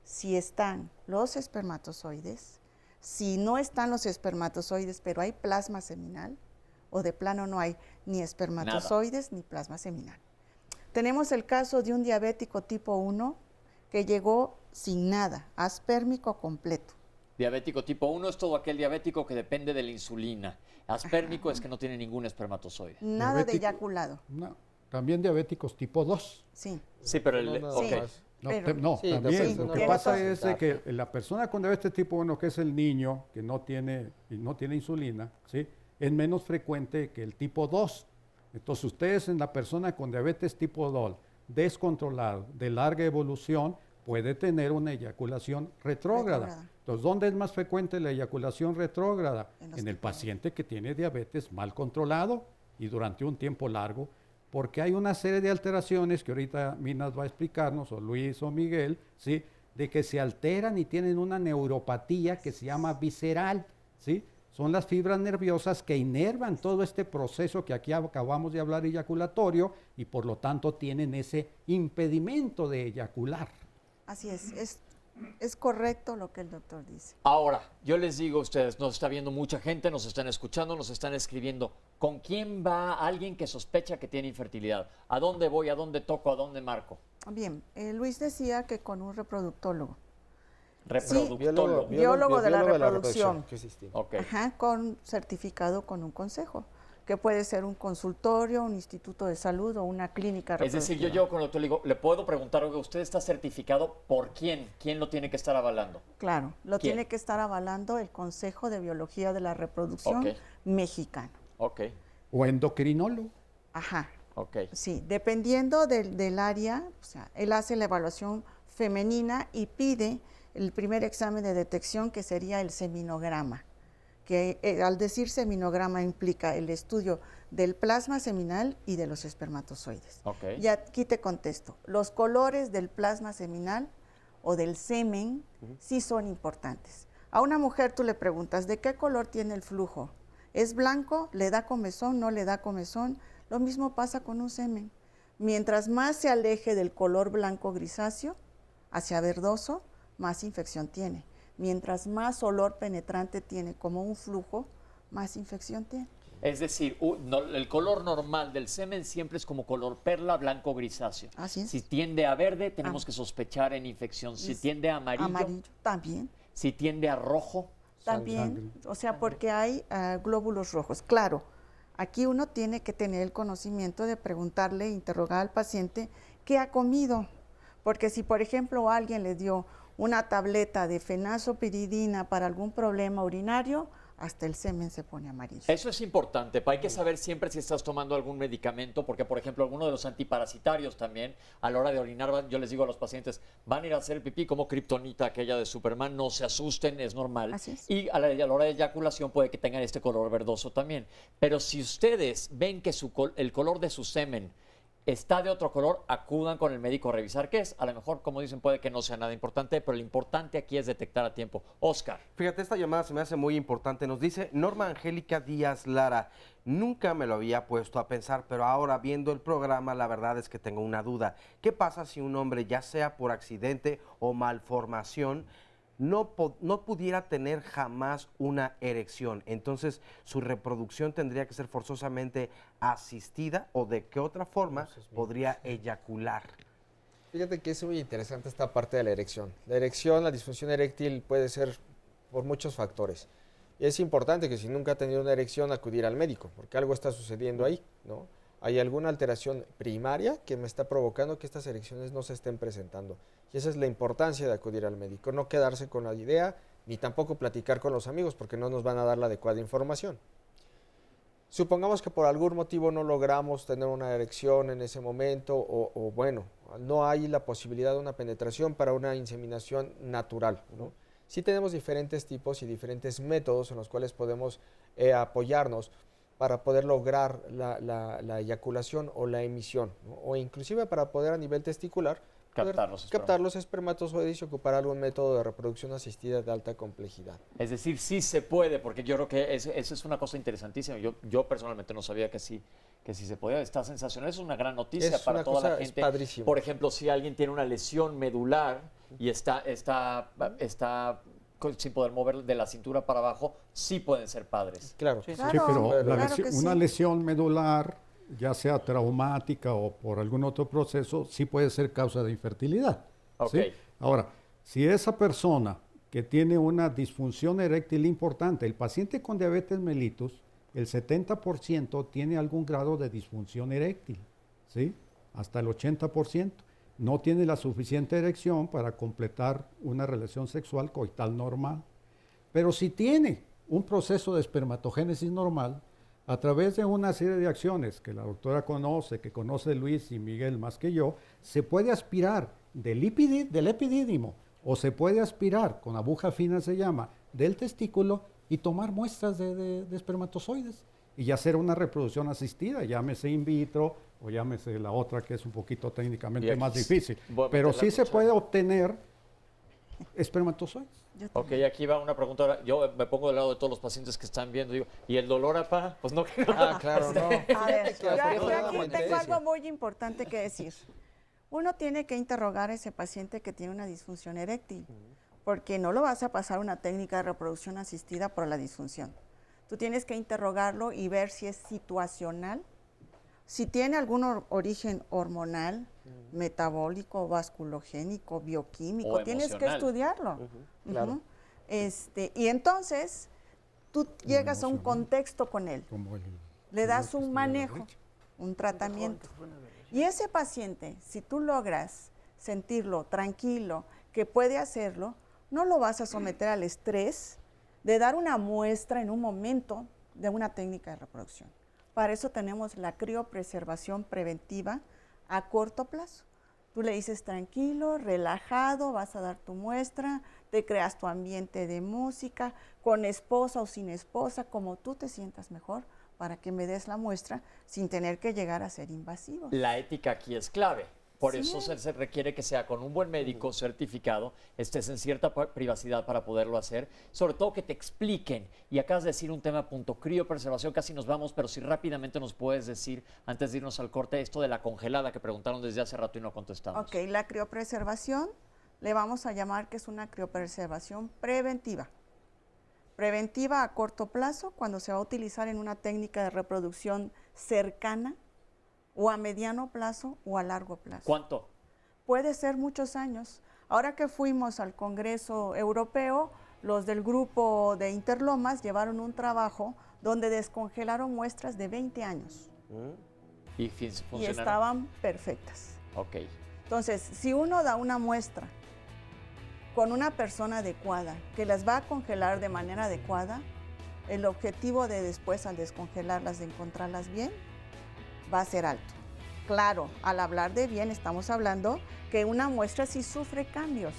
si están los espermatozoides, si no están los espermatozoides, pero hay plasma seminal, o de plano no hay ni espermatozoides ni plasma seminal. Tenemos el caso de un diabético tipo 1 que llegó sin nada, aspérmico completo. diabético tipo 1 es todo aquel diabético que depende de la insulina. Aspérmico es que no tiene ningún espermatozoide. Nada de eyaculado. No, también diabéticos tipo 2. Sí. Sí, pero también. Lo que pasa es de que la persona con diabetes tipo 1, que es el niño que no tiene insulina, ¿sí?, es menos frecuente que el tipo 2. Entonces, ustedes en la persona con diabetes tipo 2, descontrolado, de larga evolución, puede tener una eyaculación retrógrada. Entonces, ¿dónde es más frecuente la eyaculación retrógrada? En el paciente que tiene diabetes mal controlado y durante un tiempo largo, porque hay una serie de alteraciones que ahorita Minas va a explicarnos, o Luis o Miguel, ¿sí?, de que se alteran y tienen una neuropatía que se llama visceral, ¿sí? Son las fibras nerviosas que inervan todo este proceso que aquí acabamos de hablar eyaculatorio y por lo tanto tienen ese impedimento de eyacular. Así es correcto lo que el doctor dice. Ahora, yo les digo a ustedes, nos está viendo mucha gente, nos están escuchando, nos están escribiendo. ¿Con quién va alguien que sospecha que tiene infertilidad? ¿A dónde voy? ¿A dónde toco? ¿A dónde marco? Bien, Luis decía que con un reproductólogo. Reproductólogo. Sí, biólogo de la reproducción. Que es distinto. Okay. Ajá, con certificado con un consejo, que puede ser un consultorio, un instituto de salud o una clínica reproductiva. Es decir, yo con el doctor le digo, ¿le puedo preguntar, oiga, usted está certificado por quién? ¿Quién lo tiene que estar avalando? Claro, lo tiene que estar avalando el Consejo de Biología de la Reproducción mexicano. O endocrinólogo. Ajá. Sí, dependiendo del área, o sea, él hace la evaluación femenina y pide el primer examen de detección, que sería el seminograma, que al decir seminograma implica el estudio del plasma seminal y de los espermatozoides. Y aquí te contesto, los colores del plasma seminal o del semen sí son importantes. A una mujer tú le preguntas, ¿de qué color tiene el flujo? ¿Es blanco? ¿Le da comezón? ¿No le da comezón? Lo mismo pasa con un semen. Mientras más se aleje del color blanco grisáceo hacia verdoso, más infección tiene. Mientras más olor penetrante tiene, como un flujo, más infección tiene. Es decir, el color normal del semen siempre es como color perla, blanco, grisáceo. Así es. Si tiende a verde, tenemos que sospechar en infección. Si tiende a amarillo, también. Si tiende a rojo, también. O sea, porque hay glóbulos rojos. Claro, aquí uno tiene que tener el conocimiento de preguntarle, interrogar al paciente qué ha comido. Porque si, por ejemplo, alguien le dio una tableta de fenazopiridina para algún problema urinario, hasta el semen se pone amarillo. Eso es importante, hay que saber siempre si estás tomando algún medicamento, porque por ejemplo alguno de los antiparasitarios también, a la hora de orinar, yo les digo a los pacientes, van a ir a hacer pipí como kriptonita, aquella de Superman, no se asusten, es normal. Así es. Y a la hora de eyaculación puede que tengan este color verdoso también. Pero si ustedes ven que el color de su semen está de otro color, acudan con el médico a revisar qué es. A lo mejor, como dicen, puede que no sea nada importante, pero lo importante aquí es detectar a tiempo. Oscar. Fíjate, esta llamada se me hace muy importante. Nos dice Norma Angélica Díaz Lara. Nunca me lo había puesto a pensar, pero ahora viendo el programa, la verdad es que tengo una duda. ¿Qué pasa si un hombre, ya sea por accidente o malformación, no pudiera tener jamás una erección? Entonces, ¿su reproducción tendría que ser forzosamente asistida o de qué otra forma podría eyacular? Fíjate que es muy interesante esta parte de la erección. La erección, la disfunción eréctil puede ser por muchos factores. Y es importante que si nunca ha tenido una erección, acudir al médico, porque algo está sucediendo ahí, ¿no? Hay alguna alteración primaria que me está provocando que estas erecciones no se estén presentando. Y esa es la importancia de acudir al médico, no quedarse con la idea, ni tampoco platicar con los amigos, porque no nos van a dar la adecuada información. Supongamos que por algún motivo no logramos tener una erección en ese momento, o bueno, no hay la posibilidad de una penetración para una inseminación natural, ¿no? Sí tenemos diferentes tipos y diferentes métodos en los cuales podemos apoyarnos para poder lograr la eyaculación o la emisión, ¿no? O inclusive para poder a nivel testicular captar los espermatozoides y ocupar algún método de reproducción asistida de alta complejidad. Es decir, sí se puede, porque yo creo que eso es una cosa interesantísima. Yo personalmente no sabía que sí se podía. Está sensacional, es una gran noticia para toda la gente. Es padrísimo. Por ejemplo, si alguien tiene una lesión medular y está sin poder mover de la cintura para abajo, sí pueden ser padres. Claro. Sí, pero una lesión medular, ya sea traumática o por algún otro proceso, sí puede ser causa de infertilidad. ¿Sí? Ahora, si esa persona que tiene una disfunción eréctil importante, el paciente con diabetes mellitus, el 70% tiene algún grado de disfunción eréctil, ¿sí? Hasta el 80%. No tiene la suficiente erección para completar una relación sexual coital normal. Pero si tiene un proceso de espermatogénesis normal, a través de una serie de acciones que la doctora conoce, que conoce Luis y Miguel más que yo, se puede aspirar del epidídimo o se puede aspirar, con aguja fina se llama, del testículo y tomar muestras de espermatozoides y hacer una reproducción asistida, llámese in vitro o llámese la otra que es un poquito técnicamente más difícil. Pero sí se puede obtener espermatozoides. Ok, aquí va una pregunta. Ahora, yo me pongo del lado de todos los pacientes que están viendo. Digo, ¿y el dolor, apá? Pues no. Claro, no. A ver, yo aquí tengo algo muy importante que decir. Uno tiene que interrogar a ese paciente que tiene una disfunción eréctil, porque no lo vas a pasar una técnica de reproducción asistida por la disfunción. Tú tienes que interrogarlo y ver si es situacional, si tiene algún origen hormonal, metabólico, vasculogénico, bioquímico, tienes que estudiarlo. Claro. Y entonces tú llegas a un contexto con él, le das un manejo, un tratamiento. Y ese paciente, si tú logras sentirlo tranquilo, que puede hacerlo, no lo vas a someter al estrés de dar una muestra en un momento de una técnica de reproducción. Para eso tenemos la criopreservación preventiva a corto plazo. Tú le dices tranquilo, relajado, vas a dar tu muestra, te creas tu ambiente de música, con esposa o sin esposa, como tú te sientas mejor, para que me des la muestra sin tener que llegar a ser invasivo. La ética aquí es clave. Por eso se requiere que sea con un buen médico certificado, estés en cierta privacidad para poderlo hacer, sobre todo que te expliquen. Y acabas de decir un tema, criopreservación, casi nos vamos, pero si rápidamente nos puedes decir, antes de irnos al corte, esto de la congelada que preguntaron desde hace rato y no contestamos. Ok, la criopreservación le vamos a llamar que es una criopreservación preventiva. Preventiva a corto plazo, cuando se va a utilizar en una técnica de reproducción cercana, o a mediano plazo o a largo plazo. ¿Cuánto? Puede ser muchos años. Ahora que fuimos al Congreso Europeo, los del grupo de Interlomas llevaron un trabajo donde descongelaron muestras de 20 años. Y estaban perfectas. Ok. Entonces, si uno da una muestra con una persona adecuada, que las va a congelar de manera adecuada, el objetivo de después, al descongelarlas, de encontrarlas bien, va a ser alto. Claro, al hablar de bien estamos hablando que una muestra sí sufre cambios,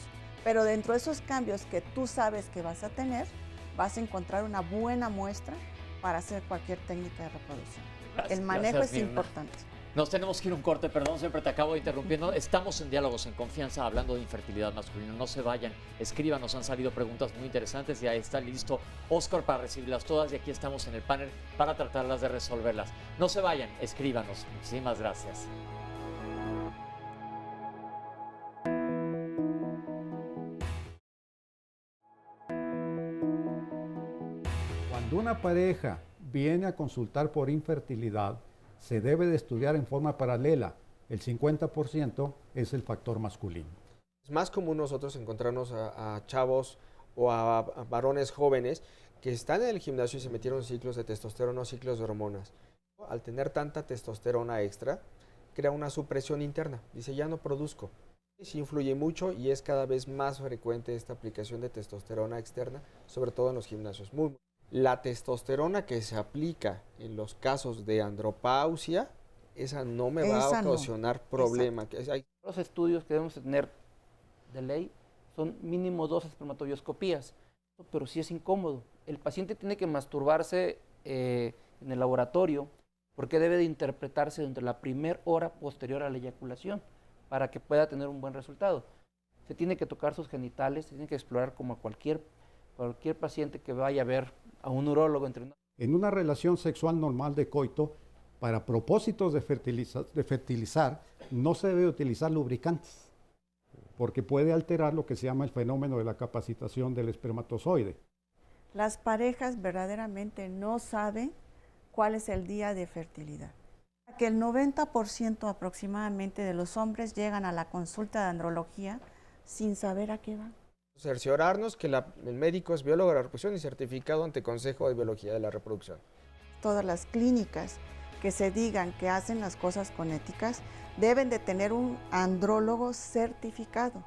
pero dentro de esos cambios que tú sabes que vas a tener, vas a encontrar una buena muestra para hacer cualquier técnica de reproducción. El manejo es importante. Nos tenemos que ir a un corte, perdón, siempre te acabo interrumpiendo. Estamos en Diálogos en Confianza hablando de infertilidad masculina. No se vayan, escríbanos, han salido preguntas muy interesantes y ahí está listo Oscar para recibirlas todas y aquí estamos en el panel para tratarlas de resolverlas. No se vayan, escríbanos. Muchísimas gracias. Cuando una pareja viene a consultar por infertilidad, se debe de estudiar en forma paralela. El 50% es el factor masculino. Es más común nosotros encontrarnos a chavos o a varones jóvenes que están en el gimnasio y se metieron ciclos de testosterona o ciclos de hormonas. Al tener tanta testosterona extra, crea una supresión interna. Dice, ya no produzco. Sí influye mucho y es cada vez más frecuente esta aplicación de testosterona externa, sobre todo en los gimnasios. La testosterona que se aplica en los casos de andropausia, esa no me va a ocasionar problema. Los estudios que debemos tener de ley son mínimo 2 espermatobioscopías, pero sí es incómodo. El paciente tiene que masturbarse en el laboratorio porque debe de interpretarse dentro de la primera hora posterior a la eyaculación para que pueda tener un buen resultado. Se tiene que tocar sus genitales, se tiene que explorar como a cualquier paciente que vaya a ver a un urólogo. En una relación sexual normal de coito, para propósitos de fertilizar, no se debe utilizar lubricantes, porque puede alterar lo que se llama el fenómeno de la capacitación del espermatozoide. Las parejas verdaderamente no saben cuál es el día de fertilidad. Que el 90% aproximadamente de los hombres llegan a la consulta de andrología sin saber a qué van. Cerciorarnos que el médico es biólogo de la reproducción y certificado ante Consejo de Biología de la Reproducción. Todas las clínicas que se digan que hacen las cosas con éticas deben de tener un andrólogo certificado.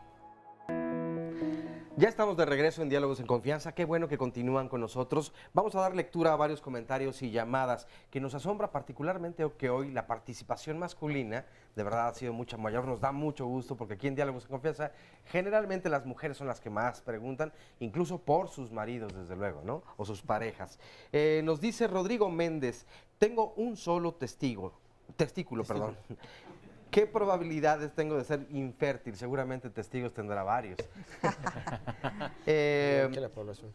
Ya estamos de regreso en Diálogos en Confianza. Qué bueno que continúan con nosotros. Vamos a dar lectura a varios comentarios y llamadas que nos asombra particularmente que hoy la participación masculina de verdad ha sido mucha mayor. Nos da mucho gusto porque aquí en Diálogos en Confianza generalmente las mujeres son las que más preguntan, incluso por sus maridos, desde luego, ¿no? O sus parejas. Nos dice Rodrigo Méndez, tengo un solo testículo. ¿Qué probabilidades tengo de ser infértil? Seguramente testigos tendrá varios.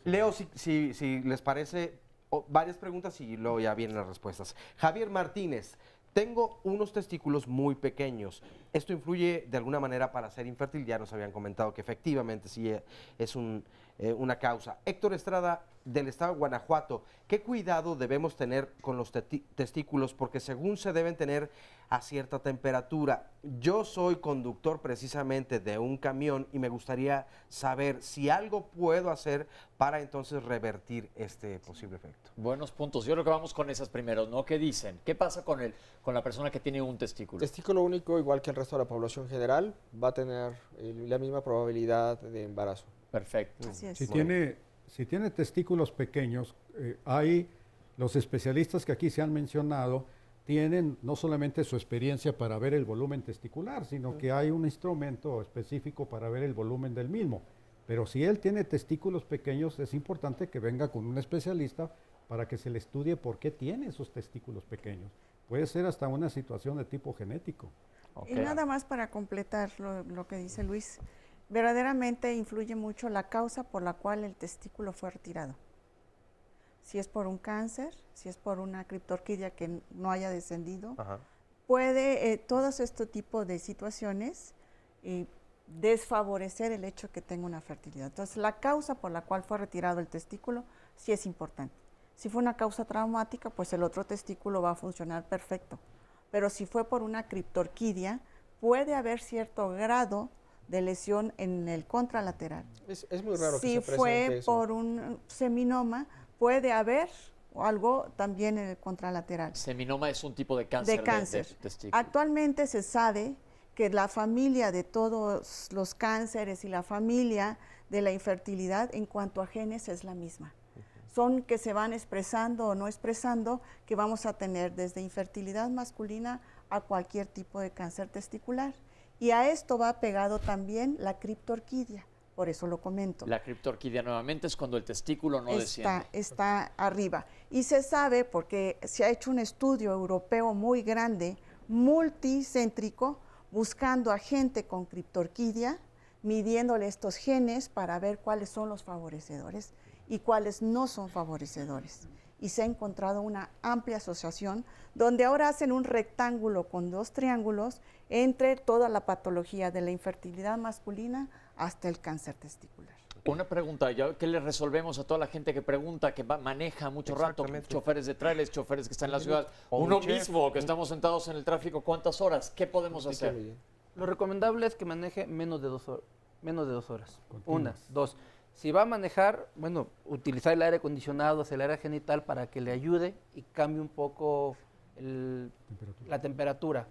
Leo, si les parece, varias preguntas y luego ya vienen las respuestas. Javier Martínez, tengo unos testículos muy pequeños. ¿Esto influye de alguna manera para ser infértil? Ya nos habían comentado que efectivamente sí es una causa. Héctor Estrada, del estado de Guanajuato, ¿qué cuidado debemos tener con los testículos? Porque según se deben tener a cierta temperatura. Yo soy conductor precisamente de un camión y me gustaría saber si algo puedo hacer para entonces revertir este posible efecto. Buenos puntos. Yo creo que vamos con esas primero, ¿no? ¿Qué dicen? ¿Qué pasa con la persona que tiene un testículo? Testículo único, igual que el resto de la población general, va a tener la misma probabilidad de embarazo. Perfecto. Si tiene testículos pequeños, hay los especialistas que aquí se han mencionado, tienen no solamente su experiencia para ver el volumen testicular, sino que hay un instrumento específico para ver el volumen del mismo. Pero si él tiene testículos pequeños, es importante que venga con un especialista para que se le estudie por qué tiene esos testículos pequeños. Puede ser hasta una situación de tipo genético. Y nada más para completar lo que dice Luis, verdaderamente influye mucho la causa por la cual el testículo fue retirado. Si es por un cáncer, si es por una criptorquidia que no haya descendido, puede todos este tipo de situaciones desfavorecer el hecho que tenga una fertilidad. Entonces, la causa por la cual fue retirado el testículo sí es importante. Si fue una causa traumática, pues el otro testículo va a funcionar perfecto. Pero si fue por una criptorquidia, puede haber cierto grado de lesión en el contralateral. Es muy raro que si se presente fue eso. por un seminoma, puede haber algo también en el contralateral. Seminoma es un tipo de cáncer. De cáncer. De testículo. Actualmente se sabe que la familia de todos los cánceres y la familia de la infertilidad en cuanto a genes es la misma. Son que se van expresando o no expresando, que vamos a tener desde infertilidad masculina a cualquier tipo de cáncer testicular. Y a esto va pegado también la criptorquidia, por eso lo comento. La criptorquidia nuevamente es cuando el testículo no desciende. Está arriba. Y se sabe, porque se ha hecho un estudio europeo muy grande multicéntrico, buscando a gente con criptorquidia, midiéndole estos genes para ver cuáles son los favorecedores y cuáles no son favorecedores. Y se ha encontrado una amplia asociación donde ahora hacen un rectángulo con 2 triángulos entre toda la patología de la infertilidad masculina hasta el cáncer testicular. Una pregunta, ya que le resolvemos a toda la gente que pregunta, que maneja mucho rato, choferes de trailers, choferes que están en la ciudad, O uno un chef. mismo que estamos sentados en el tráfico, ¿cuántas horas? ¿Qué podemos hacer? Lo recomendable es que maneje menos de 2 horas. Menos de 2 horas. Una, dos. Si va a manejar, bueno, utilizar el aire acondicionado hacia el área genital para que le ayude y cambie un poco la temperatura.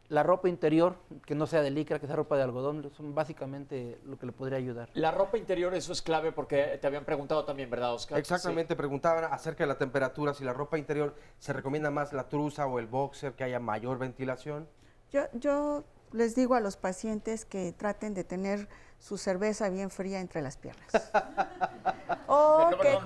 La ropa interior, que no sea de licra, que sea ropa de algodón, son básicamente lo que le podría ayudar. La ropa interior, eso es clave porque te habían preguntado también, ¿verdad, Oscar? Exactamente, preguntaban acerca de la temperatura, si la ropa interior se recomienda más la trusa o el boxer, que haya mayor ventilación. Yo les digo a los pacientes que traten de tener su cerveza bien fría entre las piernas.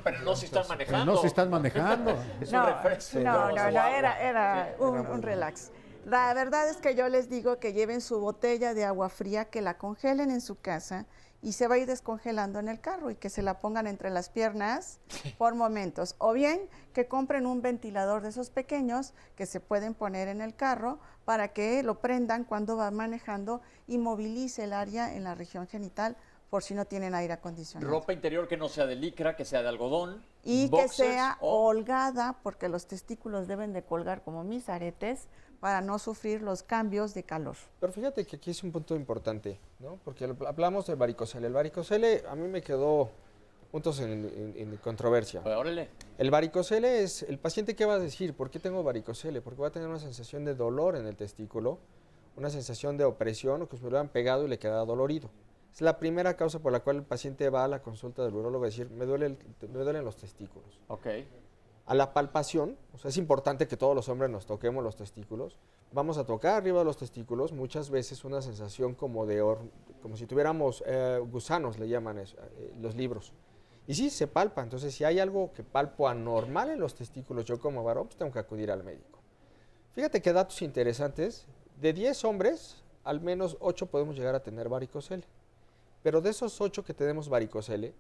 Pero no si están manejando. No si están manejando. Es un refresco. No, era un relax. La verdad es que yo les digo que lleven su botella de agua fría, que la congelen en su casa y se va a ir descongelando en el carro y que se la pongan entre las piernas por momentos. O bien que compren un ventilador de esos pequeños que se pueden poner en el carro para que lo prendan cuando va manejando y movilice el área en la región genital por si no tienen aire acondicionado. Ropa interior que no sea de licra, que sea de algodón. Y que boxers sea holgada, porque los testículos deben de colgar como mis aretes para no sufrir los cambios de calor. Pero fíjate que aquí es un punto importante, ¿no? Porque hablamos del varicocele. El varicocele a mí me quedó puntos en controversia. Órale. El varicocele es el paciente que va a decir, ¿por qué tengo varicocele? Porque va a tener una sensación de dolor en el testículo, una sensación de opresión o que se me lo han pegado y le queda dolorido. Es la primera causa por la cual el paciente va a la consulta del urólogo a decir, me duelen los testículos. Ok. A la palpación, o sea, es importante que todos los hombres nos toquemos los testículos. Vamos a tocar arriba de los testículos, muchas veces una sensación como como si tuviéramos gusanos, le llaman eso, los libros. Y sí, se palpa, entonces si hay algo que palpo anormal en los testículos, yo como varón, pues tengo que acudir al médico. Fíjate qué datos interesantes, de 10 hombres, al menos 8 podemos llegar a tener varicocele. Pero de esos 8 que tenemos varicocele,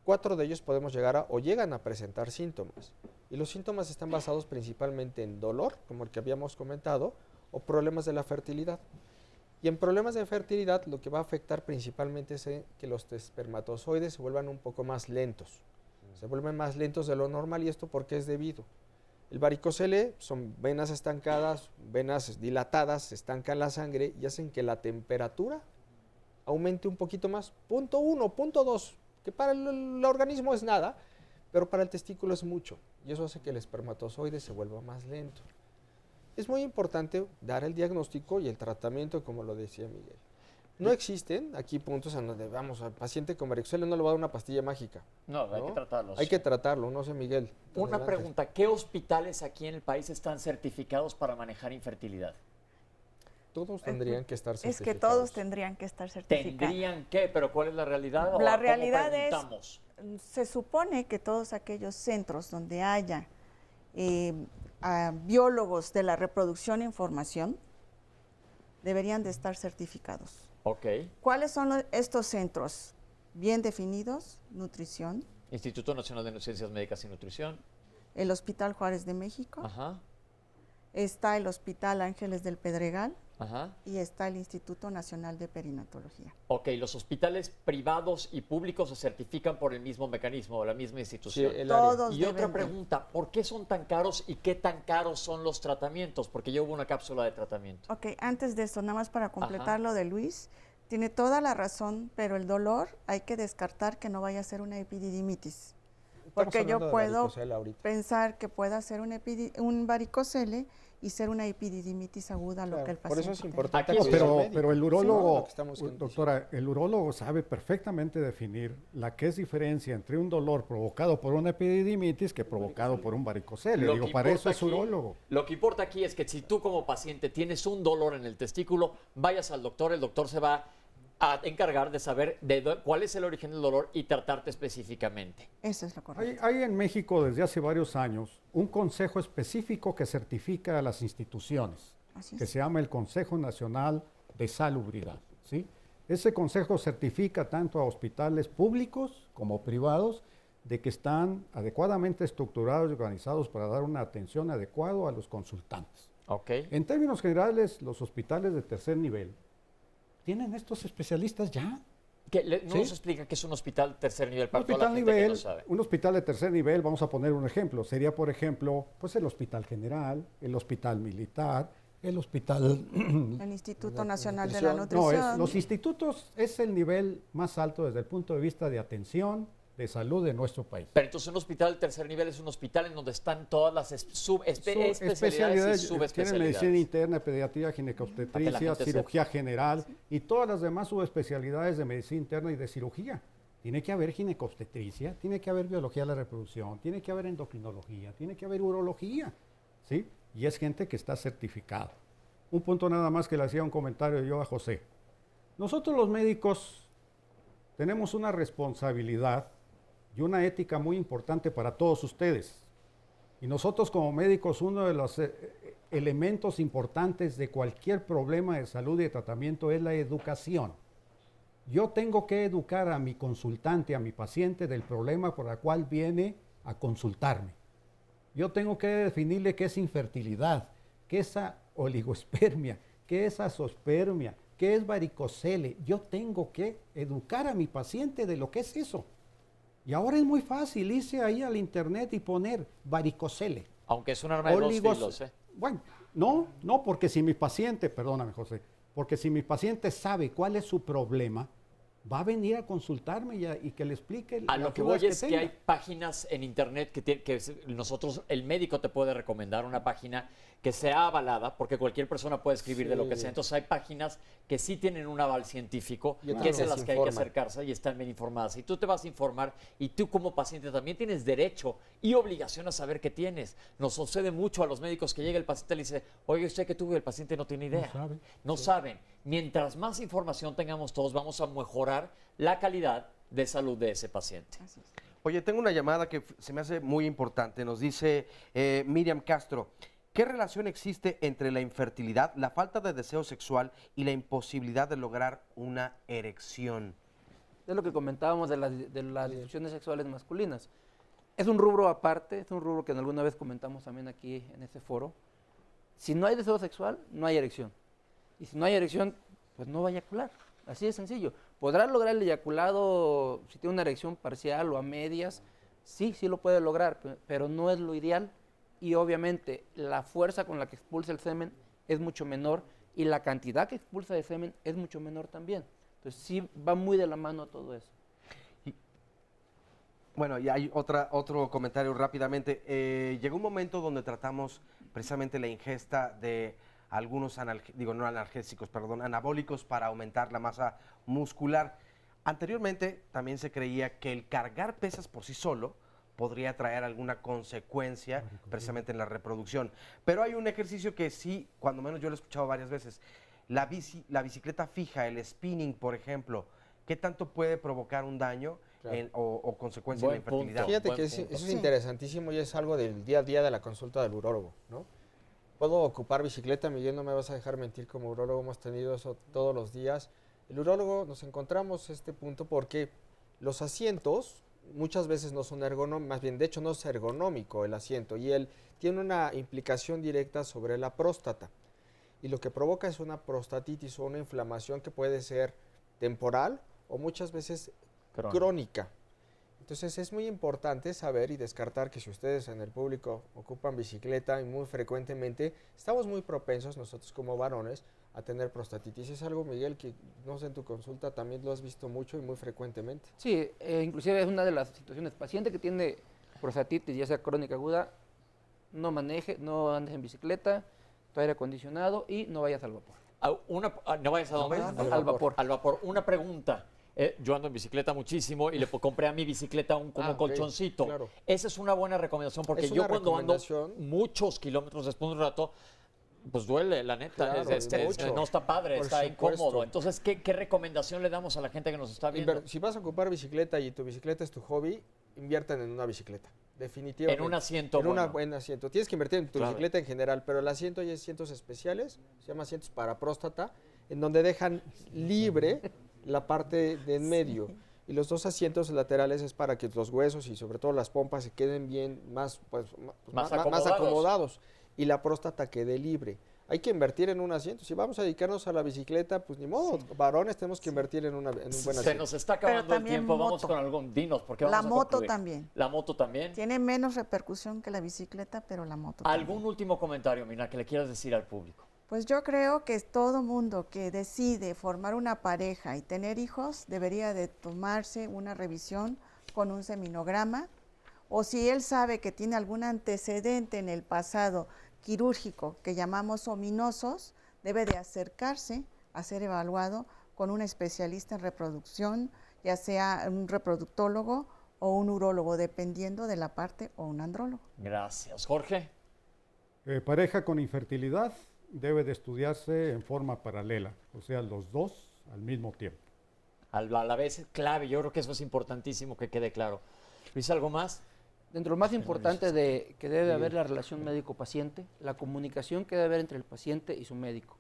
4 de ellos podemos llegar o llegan a presentar síntomas. Y los síntomas están basados principalmente en dolor, como el que habíamos comentado, o problemas de la fertilidad. Y en problemas de fertilidad lo que va a afectar principalmente es que los espermatozoides se vuelvan un poco más lentos. Se vuelven más lentos de lo normal y esto porque es debido. El varicocele son venas estancadas, venas dilatadas, se estancan la sangre y hacen que la temperatura aumente un poquito más, 0.1, 0.2, que para el organismo es nada, pero para el testículo es mucho, y eso hace que el espermatozoide se vuelva más lento. Es muy importante dar el diagnóstico y el tratamiento, como lo decía Miguel. No existen aquí puntos en donde vamos al paciente con varicocele no le va a dar una pastilla mágica. No, hay que tratarlos. Hay que tratarlo, no sé, Miguel. Una Adelante. pregunta, ¿qué hospitales aquí en el país están certificados para manejar infertilidad? Todos tendrían que estar certificados. Es que todos tendrían que estar certificados. ¿Tendrían qué? ¿Pero cuál es la realidad? La ¿O realidad cómo preguntamos? se supone que todos aquellos centros donde haya biólogos de la reproducción en formación deberían de estar certificados. Ok. ¿Cuáles son estos centros? Bien definidos, nutrición, Instituto Nacional de Ciencias Médicas y Nutrición. el Hospital Juárez de México, Ajá. está el Hospital Ángeles del Pedregal Ajá. y está el Instituto Nacional de Perinatología. Ok, los hospitales privados y públicos se certifican por el mismo mecanismo, la misma institución. Sí, Todos y otra deben de. pregunta, ¿por qué son tan caros y qué tan caros son los tratamientos? Porque yo hubo una cápsula de tratamiento. Ok, antes de esto, nada más para completar lo de Luis, tiene toda la razón, pero el dolor hay que descartar que no vaya a ser una epididimitis. Porque yo hablando de puedo varicocele ahorita. pensar que pueda ser un varicocele y ser una epididimitis aguda, lo que el paciente Por eso es tenga. importante No, acudir al médico. pero el Sí, urólogo, lo que estamos doctora, el urólogo sabe perfectamente definir la que es diferencia entre un dolor provocado por una epididimitis que provocado por un varicocele. Lo Digo, que para importa eso es aquí- urólogo. Lo que importa aquí es que si tú como paciente tienes un dolor en el testículo, vayas al doctor, el doctor se va a encargar de saber cuál es el origen del dolor y tratarte específicamente. Eso es lo correcto. Hay en México desde hace varios años un consejo específico que certifica a las instituciones. Así que es. se llama el Consejo Nacional de Salubridad, ¿sí? Ese consejo certifica tanto a hospitales públicos como privados de que están adecuadamente estructurados y organizados para dar una atención adecuada a los consultantes. Okay. En términos generales, los hospitales de tercer nivel tienen estos especialistas ya. ¿No nos explica qué es un hospital tercer nivel para Un toda la hospital, gente que no sabe? un hospital de tercer nivel, vamos a poner un ejemplo, sería por ejemplo, pues el Hospital General, el Hospital Militar, el Hospital... El Instituto Nacional de la Nutrición. No, los institutos es el nivel más alto desde el punto de vista de atención de salud de nuestro país. Pero entonces un hospital de tercer nivel es un hospital en donde están todas las especialidades y subespecialidades. Tienen medicina interna, pediatría, Para que la ginecobstetricia, gente cirugía general y todas las demás subespecialidades de medicina interna y de cirugía. Tiene que haber ginecobstetricia, tiene que haber biología de la reproducción, tiene que haber endocrinología, tiene que haber urología, ¿sí? Y es gente que está certificada. Un punto nada más que le hacía un comentario yo a José. Nosotros los médicos tenemos una responsabilidad y una ética muy importante para todos ustedes. Y nosotros como médicos, uno de los elementos importantes de cualquier problema de salud y de tratamiento es la educación. Yo tengo que educar a mi consultante, a mi paciente del problema por el cual viene a consultarme. Yo tengo que definirle qué es infertilidad, qué es oligospermia, qué es azospermia, qué es varicocele. Yo tengo que educar a mi paciente de lo que es eso. Y ahora es muy fácil irse ahí al internet y poner varicocele. Aunque es un arma de dos filos, ¿eh? Bueno, no, porque si mi paciente, perdóname José, porque si mi paciente sabe cuál es su problema, va a venir a consultarme y que le explique. A lo que voy es que hay páginas en internet que nosotros, el médico te puede recomendar una página que sea avalada, porque cualquier persona puede escribir de lo que sea. Entonces hay páginas que sí tienen un aval científico, que es en las que hay que acercarse y están bien informadas. Y tú te vas a informar y tú como paciente también tienes derecho y obligación a saber qué tienes. Nos sucede mucho a los médicos que llega el paciente y le dice, oye, ¿usted qué tuvo? Y el paciente no tiene idea. No saben. Mientras más información tengamos todos, vamos a mejorar la calidad de salud de ese paciente. Oye, tengo una llamada que se me hace muy importante. Nos dice Miriam Castro, ¿qué relación existe entre la infertilidad, la falta de deseo sexual y la imposibilidad de lograr una erección? Es lo que comentábamos de las disfunciones sexuales masculinas. Es un rubro aparte, es un rubro que alguna vez comentamos también aquí en este foro. Si no hay deseo sexual, no hay erección. Y si no hay erección, pues no va a eyacular. Así de sencillo. ¿Podrá lograr el eyaculado si tiene una erección parcial o a medias? Sí lo puede lograr, pero no es lo ideal. Y obviamente la fuerza con la que expulsa el semen es mucho menor y la cantidad que expulsa de semen es mucho menor también. Entonces sí va muy de la mano todo eso. Bueno, y hay otro comentario rápidamente. Llegó un momento donde tratamos precisamente la ingesta de algunos anabólicos para aumentar la masa muscular. Anteriormente también se creía que el cargar pesas por sí solo podría traer alguna consecuencia precisamente en la reproducción. Pero hay un ejercicio que sí, cuando menos yo lo he escuchado varias veces, la bicicleta fija, el spinning, por ejemplo, ¿qué tanto puede provocar un daño o consecuencia en la infertilidad? Fíjate que eso es interesantísimo y es algo del día a día de la consulta del urólogo, ¿no? Puedo ocupar bicicleta, Miguel, no me vas a dejar mentir, como urólogo hemos tenido eso todos los días. El urólogo nos encontramos este punto porque los asientos muchas veces no son ergonómicos, más bien de hecho no es ergonómico el asiento y él tiene una implicación directa sobre la próstata y lo que provoca es una prostatitis o una inflamación que puede ser temporal o muchas veces crónica. Entonces es muy importante saber y descartar que si ustedes en el público ocupan bicicleta y muy frecuentemente, estamos muy propensos nosotros como varones a tener prostatitis. Es algo, Miguel, que no sé, en tu consulta también lo has visto mucho y muy frecuentemente. Sí, inclusive es una de las situaciones. Paciente que tiene prostatitis, ya sea crónica aguda, no maneje, no andes en bicicleta, tu aire acondicionado y no vayas al vapor. ¿No vayas a dónde? Al vapor. Al vapor. Una pregunta. Yo ando en bicicleta muchísimo y le compré a mi bicicleta un colchoncito. Claro. Esa es una buena recomendación porque yo cuando ando muchos kilómetros después de un rato, pues duele, la neta. Claro, no está padre, Por está supuesto. incómodo. Entonces, ¿qué recomendación le damos a la gente que nos está viendo? Si vas a ocupar bicicleta y tu bicicleta es tu hobby, inviertan en una bicicleta. Definitivamente. En un asiento En un bueno. buen asiento. Tienes que invertir en tu Claro. bicicleta en general, pero el asiento hay asientos especiales, se llama asientos para próstata, en donde dejan libre la parte de en medio. Y los dos asientos laterales es para que los huesos y sobre todo las pompas se queden bien más, Más más acomodados y la próstata quede libre. Hay que invertir en un asiento. Si vamos a dedicarnos a la bicicleta, pues ni modo, varones tenemos que invertir en un buen asiento. Se nos está acabando el tiempo, vamos con algún dinos, porque La vamos a moto concluir. también. La moto también. Tiene menos repercusión que la bicicleta, pero la moto ¿Algún último comentario, Mina, que le quieras decir al público? Pues yo creo que todo mundo que decide formar una pareja y tener hijos debería de tomarse una revisión con un seminograma, o si él sabe que tiene algún antecedente en el pasado quirúrgico que llamamos ominosos, debe de acercarse a ser evaluado con un especialista en reproducción, ya sea un reproductólogo o un urólogo, dependiendo de la parte, o un andrólogo. Gracias. Jorge. Pareja con infertilidad debe de estudiarse en forma paralela, o sea, los dos al mismo tiempo. A la vez es clave, yo creo que eso es importantísimo que quede claro. Luis, ¿algo más? Dentro de lo más importante que debe haber la relación médico-paciente, la comunicación que debe haber entre el paciente y su médico.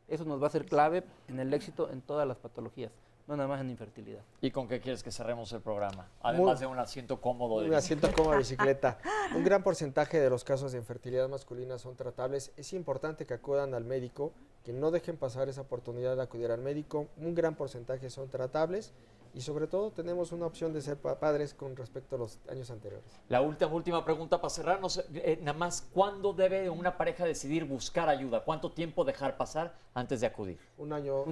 Eso nos va a ser clave en el éxito en todas las patologías, no nada más en infertilidad. ¿Y con qué quieres que cerremos el programa? Además de un asiento cómodo de Un asiento cómodo de bicicleta. Un gran porcentaje de los casos de infertilidad masculina son tratables. Es importante que acudan al médico, que no dejen pasar esa oportunidad de acudir al médico. Un gran porcentaje son tratables y sobre todo tenemos una opción de ser padres con respecto a los años anteriores. La última pregunta para cerrar, nada más, ¿cuándo debe una pareja decidir buscar ayuda? ¿Cuánto tiempo dejar pasar antes de acudir? Un año.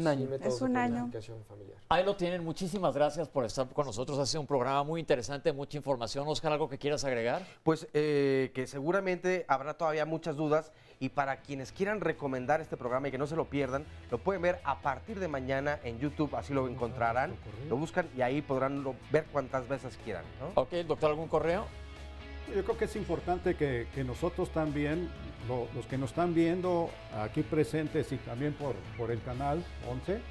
Es un año. Familiar. Ahí lo tienen, muchísimas gracias por estar con nosotros, ha sido un programa muy interesante, mucha información. Oscar, ¿algo que quieras agregar? Pues que seguramente habrá todavía muchas dudas y para quienes quieran recomendar este programa y que no se lo pierdan, lo pueden ver a partir de mañana en YouTube, así lo encontrarán, lo buscan y ahí podrán ver cuantas veces quieran, ¿no? Ok, doctor, ¿algún correo? Yo creo que es importante que nosotros también, los que nos están viendo aquí presentes y también por el canal 11,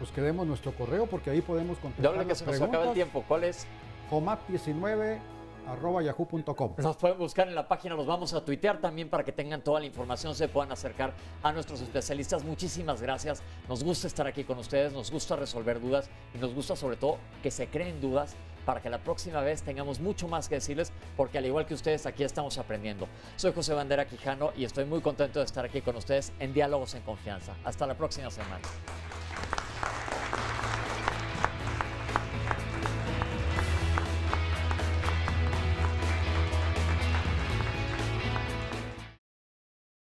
pues que demos nuestro correo porque ahí podemos contestar Doble que las se nos preguntas. acaba el tiempo, ¿cuál es? homap19@yahoo.com. Nos pueden buscar en la página, los vamos a tuitear también para que tengan toda la información, se puedan acercar a nuestros especialistas. Muchísimas gracias, nos gusta estar aquí con ustedes, nos gusta resolver dudas y nos gusta sobre todo que se creen dudas para que la próxima vez tengamos mucho más que decirles, porque al igual que ustedes aquí estamos aprendiendo. Soy José Bandera Quijano y estoy muy contento de estar aquí con ustedes en Diálogos en Confianza. Hasta la próxima semana.